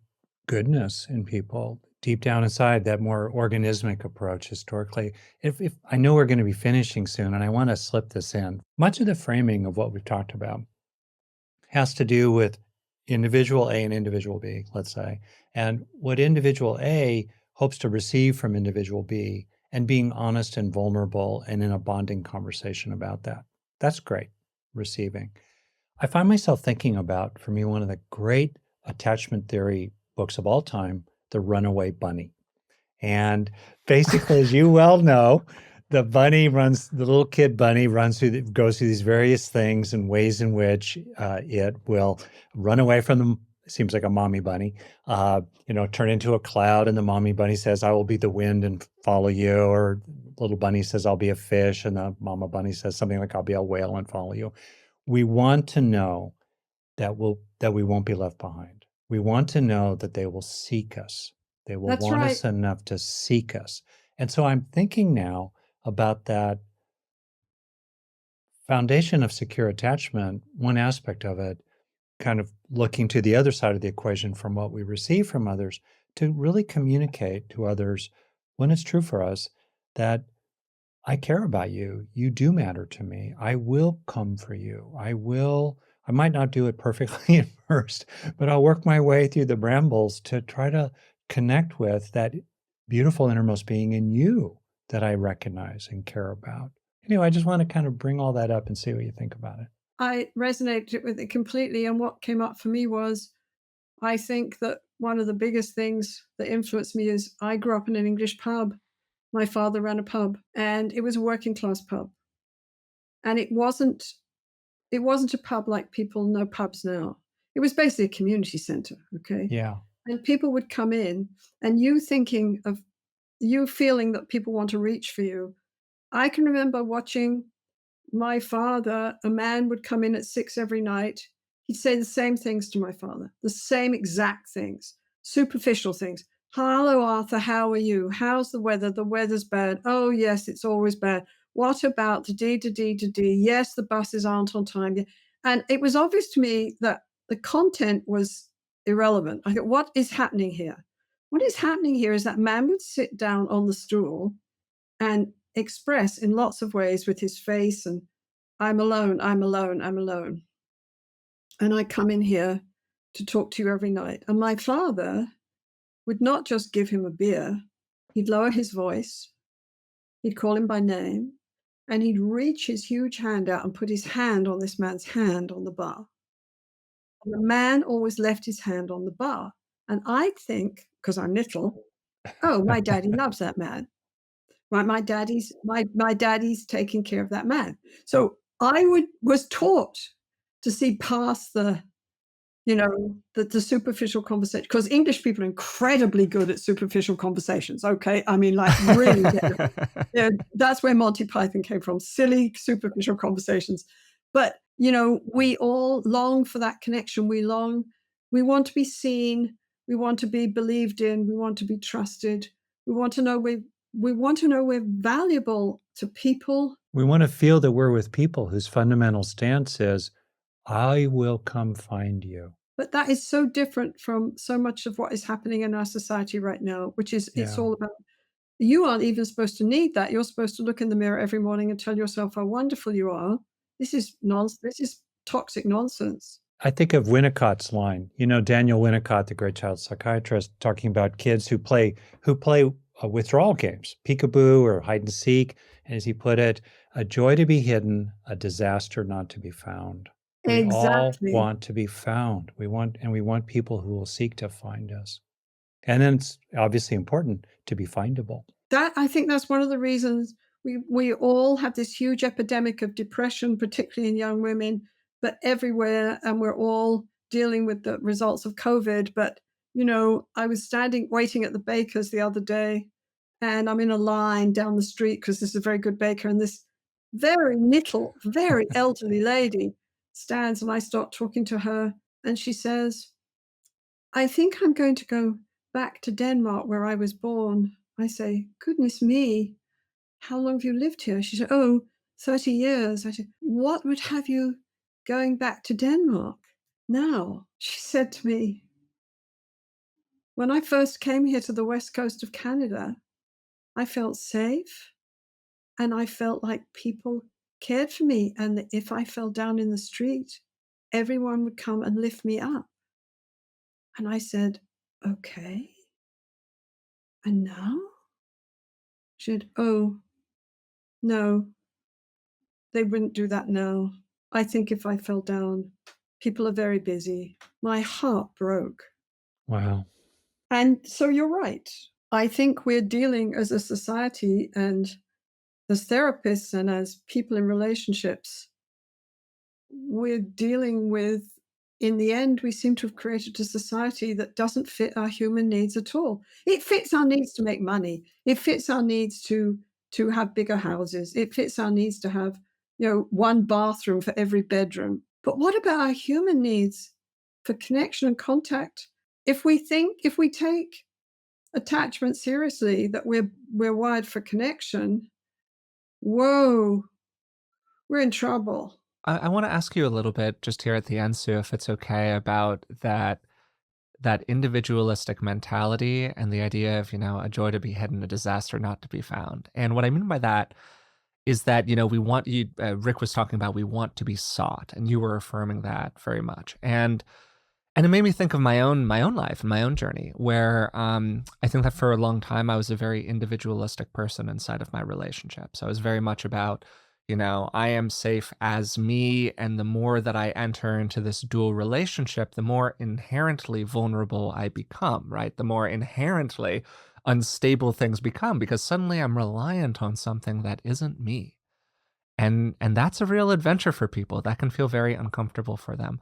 goodness in people deep down inside, that more organismic approach historically. If I know we're going to be finishing soon and I want to slip this in, much of the framing of what we've talked about has to do with individual A and individual B, let's say, and what individual A hopes to receive from individual B, and being honest and vulnerable and in a bonding conversation about that. That's great, receiving. I find myself thinking about, for me, one of the great attachment theory books of all time, The Runaway Bunny. And basically, as you well know, the little kid bunny goes through these various things and ways in which it will run away from them. Seems like a mommy bunny, turn into a cloud. And the mommy bunny says, I will be the wind and follow you. Or little bunny says, I'll be a fish. And the mama bunny says something like, I'll be a whale and follow you. We want to know that we won't be left behind. We want to know that they will seek us. They will That's want right. us enough to seek us. And so I'm thinking now about that foundation of secure attachment, one aspect of it, kind of looking to the other side of the equation from what we receive from others, to really communicate to others when it's true for us that I care about you. You do matter to me. I will come for you. I might not do it perfectly at first, but I'll work my way through the brambles to try to connect with that beautiful innermost being in you that I recognize and care about. Anyway, I just want to kind of bring all that up and see what you think about it. I resonated with it completely. And what came up for me was I think that one of the biggest things that influenced me is I grew up in an English pub. My father ran a pub and it was a working class pub. And it wasn't a pub like people know pubs now. It was basically a community center, okay? Yeah. And people would come in and you feeling that people want to reach for you. I can remember watching my father, a man would come in at 6 every night. He'd say the same things to my father, the same exact things, superficial things. Hello, Arthur, how are you? How's the weather? The weather's bad. Oh, yes, it's always bad. What about the D? Yes, the buses aren't on time. And it was obvious to me that the content was irrelevant. I thought, what is happening here? What is happening here is that man would sit down on the stool and express in lots of ways with his face and I'm alone, I'm alone, I'm alone. And I come in here to talk to you every night. And my father would not just give him a beer, he'd lower his voice, he'd call him by name, and he'd reach his huge hand out and put his hand on this man's hand on the bar. And the man always left his hand on the bar. And I think, because I'm little, oh, my daddy loves that man. Right, my daddy's taking care of that man. So I was taught to see past the superficial conversation because English people are incredibly good at superficial conversations. Okay, I mean, like really, that's where Monty Python came from. Silly superficial conversations, but we all long for that connection. We want to be seen. We want to be believed in. We want to be trusted. We want to know we're valuable to people. We want to feel that we're with people whose fundamental stance is, I will come find you. But that is so different from so much of what is happening in our society right now, which is it's all about you aren't even supposed to need that. You're supposed to look in the mirror every morning and tell yourself how wonderful you are. This is nonsense. This is toxic nonsense. I think of Winnicott's line. Daniel Winnicott, the great child psychiatrist, talking about kids who play withdrawal games, peekaboo or hide and seek. And as he put it, a joy to be hidden, a disaster not to be found. We Exactly. all want to be found. We want people who will seek to find us. And then it's obviously important to be findable. I think that's one of the reasons we all have this huge epidemic of depression, particularly in young women, but everywhere, and we're all dealing with the results of COVID. But, I was waiting at the baker's the other day, and I'm in a line down the street because this is a very good baker, and this very little, very elderly lady stands, and I start talking to her, and she says, I think I'm going to go back to Denmark where I was born. I say, goodness me, how long have you lived here? She said, oh, 30 years. I said, what would have you going back to Denmark now? She said to me, when I first came here to the west coast of Canada, I felt safe and I felt like people cared for me. And that if I fell down in the street, everyone would come and lift me up. And I said, okay. And now? She said, oh, no, they wouldn't do that now. I think if I fell down, people are very busy. My heart broke. Wow. And so you're right. I think we're dealing as a society and as therapists and as people in relationships, we're dealing with, in the end, we seem to have created a society that doesn't fit our human needs at all. It fits our needs to make money. It fits our needs to have bigger houses. It fits our needs to have, one bathroom for every bedroom. But what about our human needs for connection and contact? If we take attachment seriously, that we're wired for connection, whoa, we're in trouble. I want to ask you a little bit just here at the end, Sue, if it's okay, about that individualistic mentality and the idea of, a joy to be hidden, a disaster not to be found. And what I mean by that is that, we want you, Rick was talking about, we want to be sought, and you were affirming that very much. And it made me think of my own life and my own journey, where I think that for a long time I was a very individualistic person inside of my relationships. I was very much about, I am safe as me, and the more that I enter into this dual relationship, the more inherently vulnerable I become, right? The more inherently unstable things become, because suddenly I'm reliant on something that isn't me. And that's a real adventure for people. That can feel very uncomfortable for them.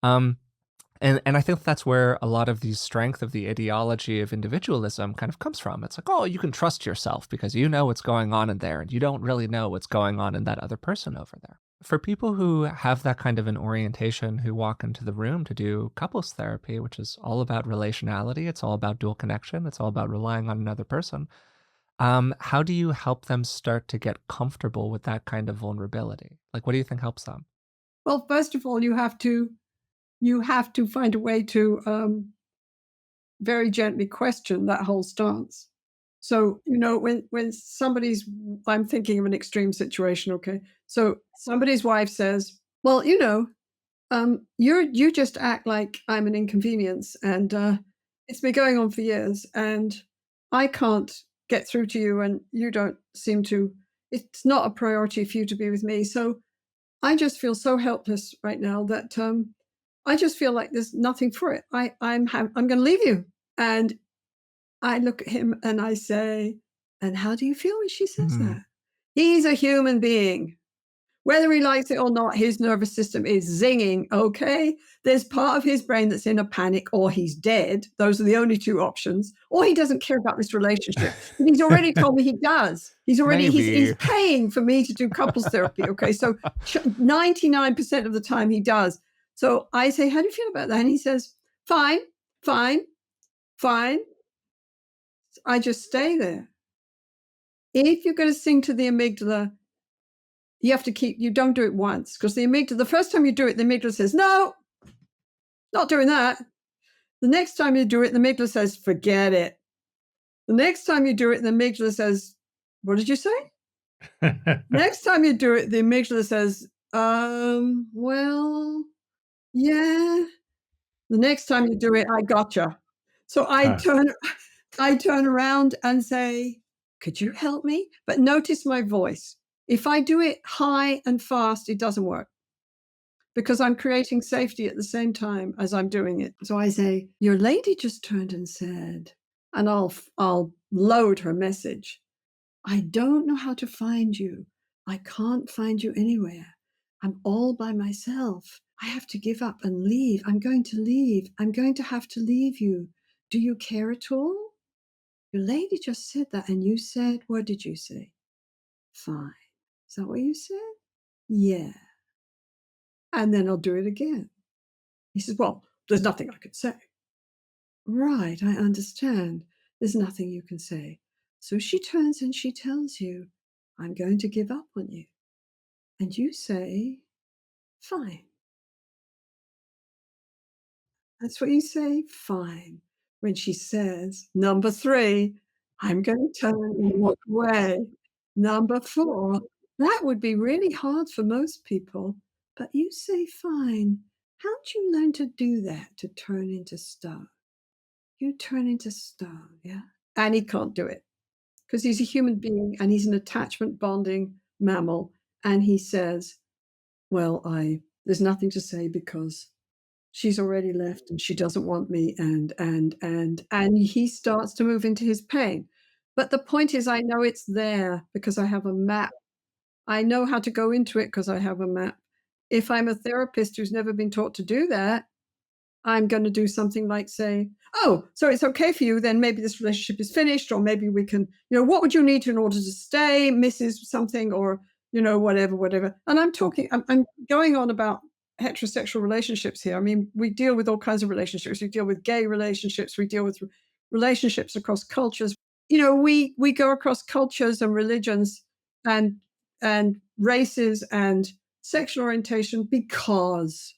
And I think that's where a lot of the strength of the ideology of individualism kind of comes from. It's like, oh, you can trust yourself because you know what's going on in there, and you don't really know what's going on in that other person over there. For people who have that kind of an orientation, who walk into the room to do couples therapy, which is all about relationality, it's all about dual connection, it's all about relying on another person, how do you help them start to get comfortable with that kind of vulnerability? Like, what do you think helps them? Well, first of all, you have to find a way to very gently question that whole stance. So, when somebody's, I'm thinking of an extreme situation, okay? So somebody's wife says, well, you just act like I'm an inconvenience, and it's been going on for years, and I can't get through to you, and you don't seem to, it's not a priority for you to be with me. So I just feel so helpless right now that I just feel like there's nothing for it. I'm going to leave you. And I look at him and I say, and how do you feel when she says Mhm. that? He's a human being. Whether he likes it or not, his nervous system is zinging, okay? There's part of his brain that's in a panic, or he's dead. Those are the only two options. Or he doesn't care about this relationship. And he's already told me he does. He's Maybe. paying for me to do couples therapy, okay? So 99% of the time he does. So I say, how do you feel about that? And he says, fine, fine, fine. I just stay there. If you're going to sing to the amygdala, you don't do it once, because the first time you do it, the amygdala says, no, not doing that. The next time you do it, the amygdala says, forget it. The next time you do it, the amygdala says, what did you say? Next time you do it, the amygdala says, well, yeah. The next time you do it, I gotcha. So I turn around and say, could you help me? But notice my voice. If I do it high and fast, it doesn't work, because I'm creating safety at the same time as I'm doing it. So I say, your lady just turned and said, and I'll load her message. I don't know how to find you. I can't find you anywhere. I'm all by myself. I have to give up and leave. I'm going to leave. I'm going to have to leave you. Do you care at all? Your lady just said that, and you said, what did you say? Fine. Is that what you said? Yeah. And then I'll do it again. He says, well, there's nothing I could say. Right, I understand. There's nothing you can say. So she turns and she tells you, I'm going to give up on you. And you say, fine. That's what you say, fine. When she says, number 3, I'm going to turn and walk away. Number 4, that would be really hard for most people, but you say, fine. How'd you learn to do that, to turn into stone? You turn into stone, yeah? And he can't do it because he's a human being and he's an attachment bonding mammal. And he says, well, there's nothing to say because she's already left and she doesn't want me. And he starts to move into his pain. But the point is, I know it's there because I have a map. I know how to go into it because I have a map. If I'm a therapist who's never been taught to do that, I'm going to do something like say, oh, so it's okay for you, then maybe this relationship is finished, or maybe we can, what would you need to in order to stay, Mrs. something, or, whatever. And I'm going on about heterosexual relationships here. I mean, we deal with all kinds of relationships. We deal with gay relationships. We deal with relationships across cultures. We go across cultures and religions and races and sexual orientation because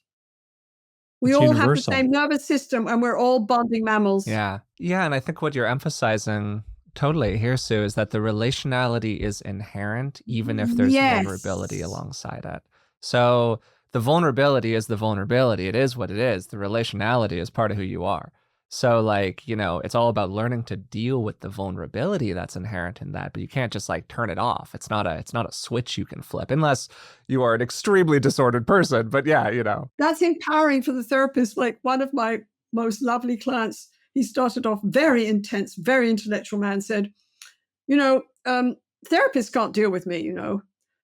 we It's all have the universal. same nervous system and we're all bonding mammals. Yeah. Yeah. And I think what you're emphasizing totally here, Sue, is that the relationality is inherent, even if there's vulnerability Yes. alongside it. So the vulnerability is the vulnerability. It is what it is. The relationality is part of who you are. So it's all about learning to deal with the vulnerability that's inherent in that, but you can't just turn it off. It's not a switch you can flip unless you are an extremely disordered person. But yeah, That's empowering for the therapist. Like one of my most lovely clients, he started off very intense, very intellectual man, said, therapists can't deal with me,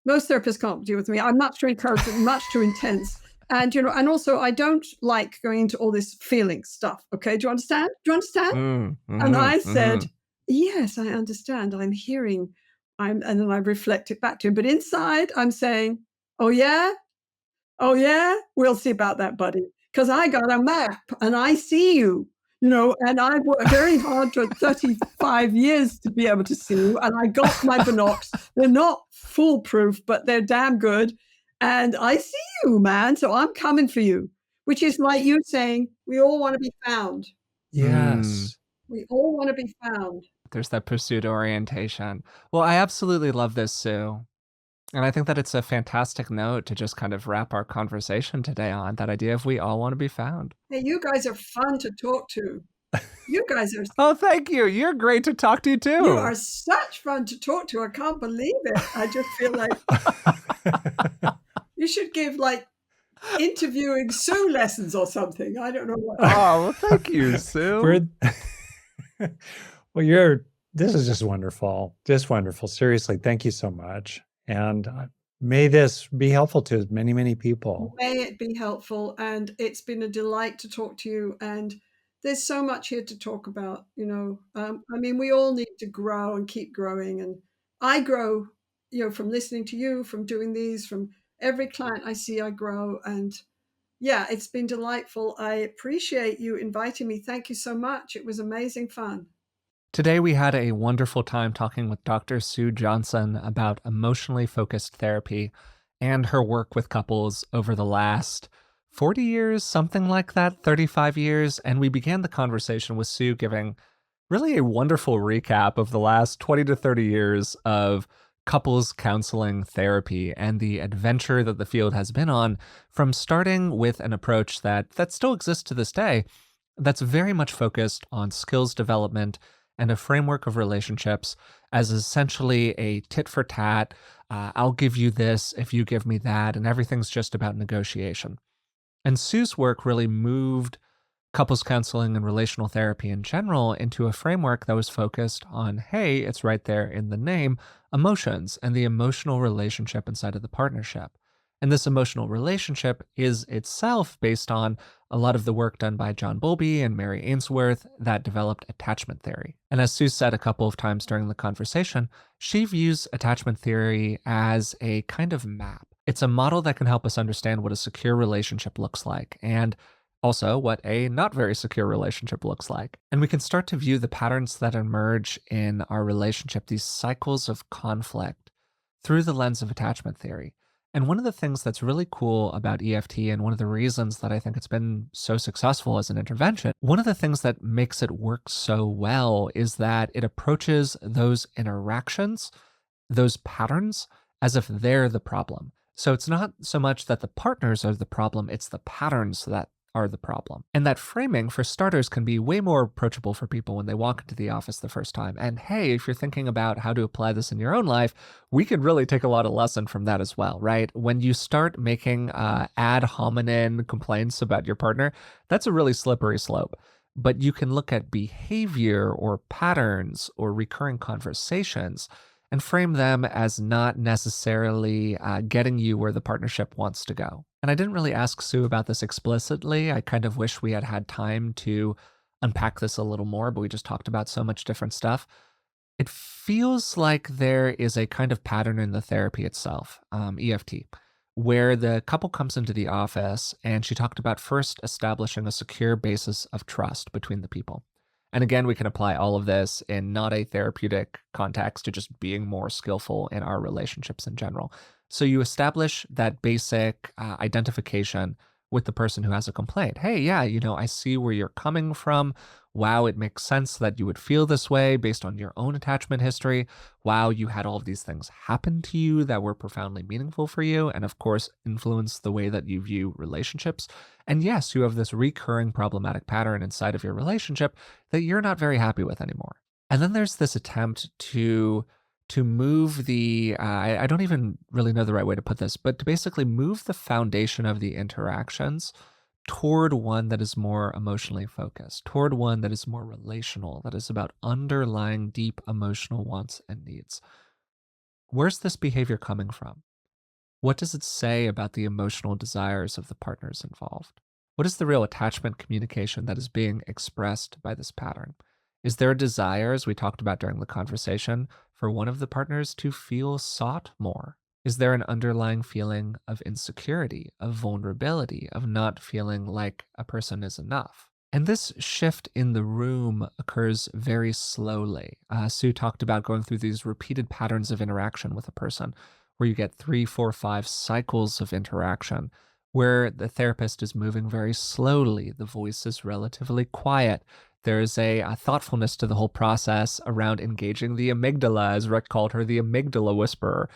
Most therapists can't deal with me. I'm much too encouraging, much too intense. And, and also I don't like going into all this feeling stuff. Okay. Do you understand? And I said, yes, I understand. I'm hearing, and then I reflect it back to him. But inside I'm saying, oh yeah, we'll see about that, buddy. Because I got a map and I see you, and I worked very hard for 35 years to be able to see you. And I got my binocs. They're not foolproof, but they're damn good. And I see you, man. So I'm coming for you, which is like you saying, we all want to be found. Yes. We all want to be found. There's that pursuit orientation. Well, I absolutely love this, Sue. And I think that it's a fantastic note to just kind of wrap our conversation today on that idea of we all want to be found. Hey, you guys are fun to talk to. You guys are. Oh, thank you. You're great to talk to too. You are such fun to talk to. I can't believe it. I just feel like you should give interviewing Sue lessons or something. I don't know what. Oh, well, thank you, Sue. Well, this is just wonderful. Just wonderful. Seriously, thank you so much. And may this be helpful to many, many people. May it be helpful. And it's been a delight to talk to you. And there's so much here to talk about, I mean, we all need to grow and keep growing. And I grow, from listening to you, from doing these, from every client I see, I grow. And yeah, it's been delightful. I appreciate you inviting me. Thank you so much. It was amazing fun. Today, we had a wonderful time talking with Dr. Sue Johnson about emotionally focused therapy and her work with couples over the last 40 years, something like that, 35 years. And we began the conversation with Sue giving really a wonderful recap of the last 20 to 30 years of couples counseling therapy and the adventure that the field has been on, from starting with an approach that still exists to this day, that's very much focused on skills development and a framework of relationships as essentially a tit for tat. I'll give you this if you give me that, and everything's just about negotiation. And Sue's work really moved couples counseling and relational therapy in general into a framework that was focused on, hey, it's right there in the name, emotions and the emotional relationship inside of the partnership. And this emotional relationship is itself based on a lot of the work done by John Bowlby and Mary Ainsworth that developed attachment theory. And as Sue said a couple of times during the conversation, she views attachment theory as a kind of map. It's a model that can help us understand what a secure relationship looks like and also what a not very secure relationship looks like. And we can start to view the patterns that emerge in our relationship, these cycles of conflict, through the lens of attachment theory. And one of the things that's really cool about EFT, and one of the reasons that I think it's been so successful as an intervention, one of the things that makes it work so well is that it approaches those interactions, those patterns, as if they're the problem. So it's not so much that the partners are the problem, it's the patterns that are the problem. And that framing, for starters, can be way more approachable for people when they walk into the office the first time. And hey, if you're thinking about how to apply this in your own life, we can really take a lot of lesson from that as well, right? When you start making ad hominem complaints about your partner, that's a really slippery slope. But you can look at behavior or patterns or recurring conversations and frame them as not necessarily getting you where the partnership wants to go. And I didn't really ask Sue about this explicitly. I kind of wish we had had time to unpack this a little more, but we just talked about so much different stuff. It feels like there is a kind of pattern in the therapy itself, EFT, where the couple comes into the office and she talked about first establishing a secure basis of trust between the people. And again, we can apply all of this in not a therapeutic context to just being more skillful in our relationships in general. So you establish that basic identification with the person who has a complaint. Hey, yeah, I see where you're coming from. Wow, it makes sense that you would feel this way based on your own attachment history. Wow, you had all of these things happen to you that were profoundly meaningful for you, and of course, influence the way that you view relationships. And yes, you have this recurring problematic pattern inside of your relationship that you're not very happy with anymore. And then there's this attempt to move the I don't even really know the right way to put this, but to basically move the foundation of the interactions toward one that is more emotionally focused, toward one that is more relational, that is about underlying deep emotional wants and needs. Where's this behavior coming from? What does it say about the emotional desires of the partners involved? What is the real attachment communication that is being expressed by this pattern? Is there a desire, as we talked about during the conversation, for one of the partners to feel sought more? Is there an underlying feeling of insecurity, of vulnerability, of not feeling like a person is enough? And this shift in the room occurs very slowly. Sue talked about going through these repeated patterns of interaction with a person, where you get 3, 4, 5 cycles of interaction, where the therapist is moving very slowly. The voice is relatively quiet. There's a thoughtfulness to the whole process around engaging the amygdala, as Rick called her, the Amygdala Whisperer,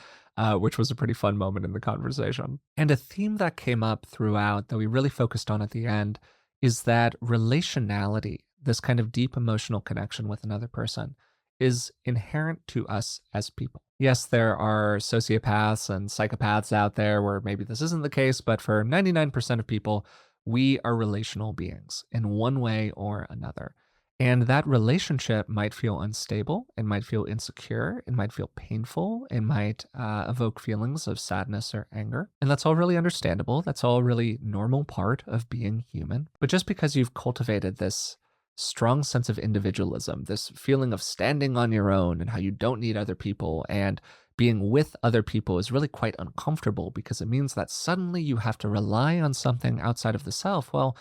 which was a pretty fun moment in the conversation. And a theme that came up throughout that we really focused on at the end is that relationality, this kind of deep emotional connection with another person, is inherent to us as people. Yes, there are sociopaths and psychopaths out there where maybe this isn't the case, but for 99% of people, we are relational beings in one way or another. And that relationship might feel unstable, it might feel insecure, it might feel painful, it might evoke feelings of sadness or anger. And that's all really understandable. That's all really normal part of being human. But just because you've cultivated this strong sense of individualism, this feeling of standing on your own and how you don't need other people, and being with other people is really quite uncomfortable because it means that suddenly you have to rely on something outside of the self. Well,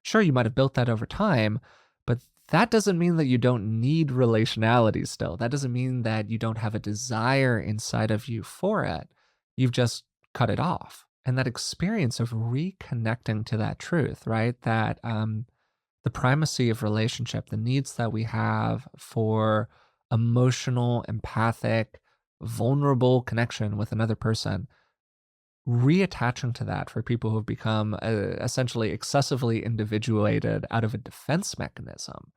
sure, you might have built that over time, but that doesn't mean that you don't need relationality still. That doesn't mean that you don't have a desire inside of you for it. You've just cut it off. And that experience of reconnecting to that truth, right? That the primacy of relationship, the needs that we have for emotional, empathic, vulnerable connection with another person, reattaching to that for people who have become essentially excessively individuated out of a defense mechanism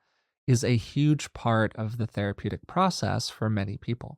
is a huge part of the therapeutic process for many people.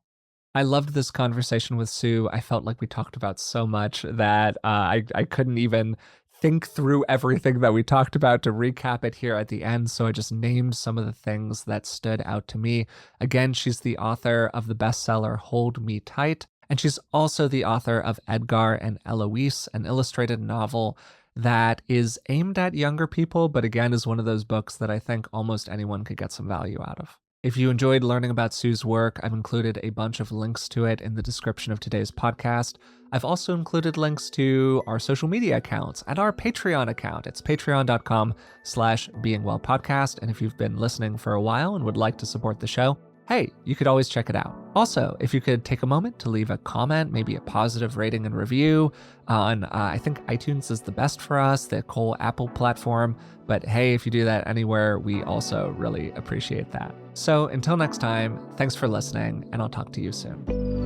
I loved this conversation with Sue. I felt like we talked about so much that I couldn't even think through everything that we talked about to recap it here at the end. So I just named some of the things that stood out to me. Again, she's the author of the bestseller Hold Me Tight. And she's also the author of Edgar and Eloise, an illustrated novel that is aimed at younger people, but again is one of those books that I think almost anyone could get some value out of. If you enjoyed learning about Sue's work, I've included a bunch of links to it in the description of today's podcast. I've also included links to our social media accounts and our Patreon account. It's patreon.com/beingwellpodcast. And if you've been listening for a while and would like to support the show, hey, you could always check it out. Also, if you could take a moment to leave a comment, maybe a positive rating and review on, I think iTunes is the best for us, the whole Apple platform. But hey, if you do that anywhere, we also really appreciate that. So until next time, thanks for listening, and I'll talk to you soon.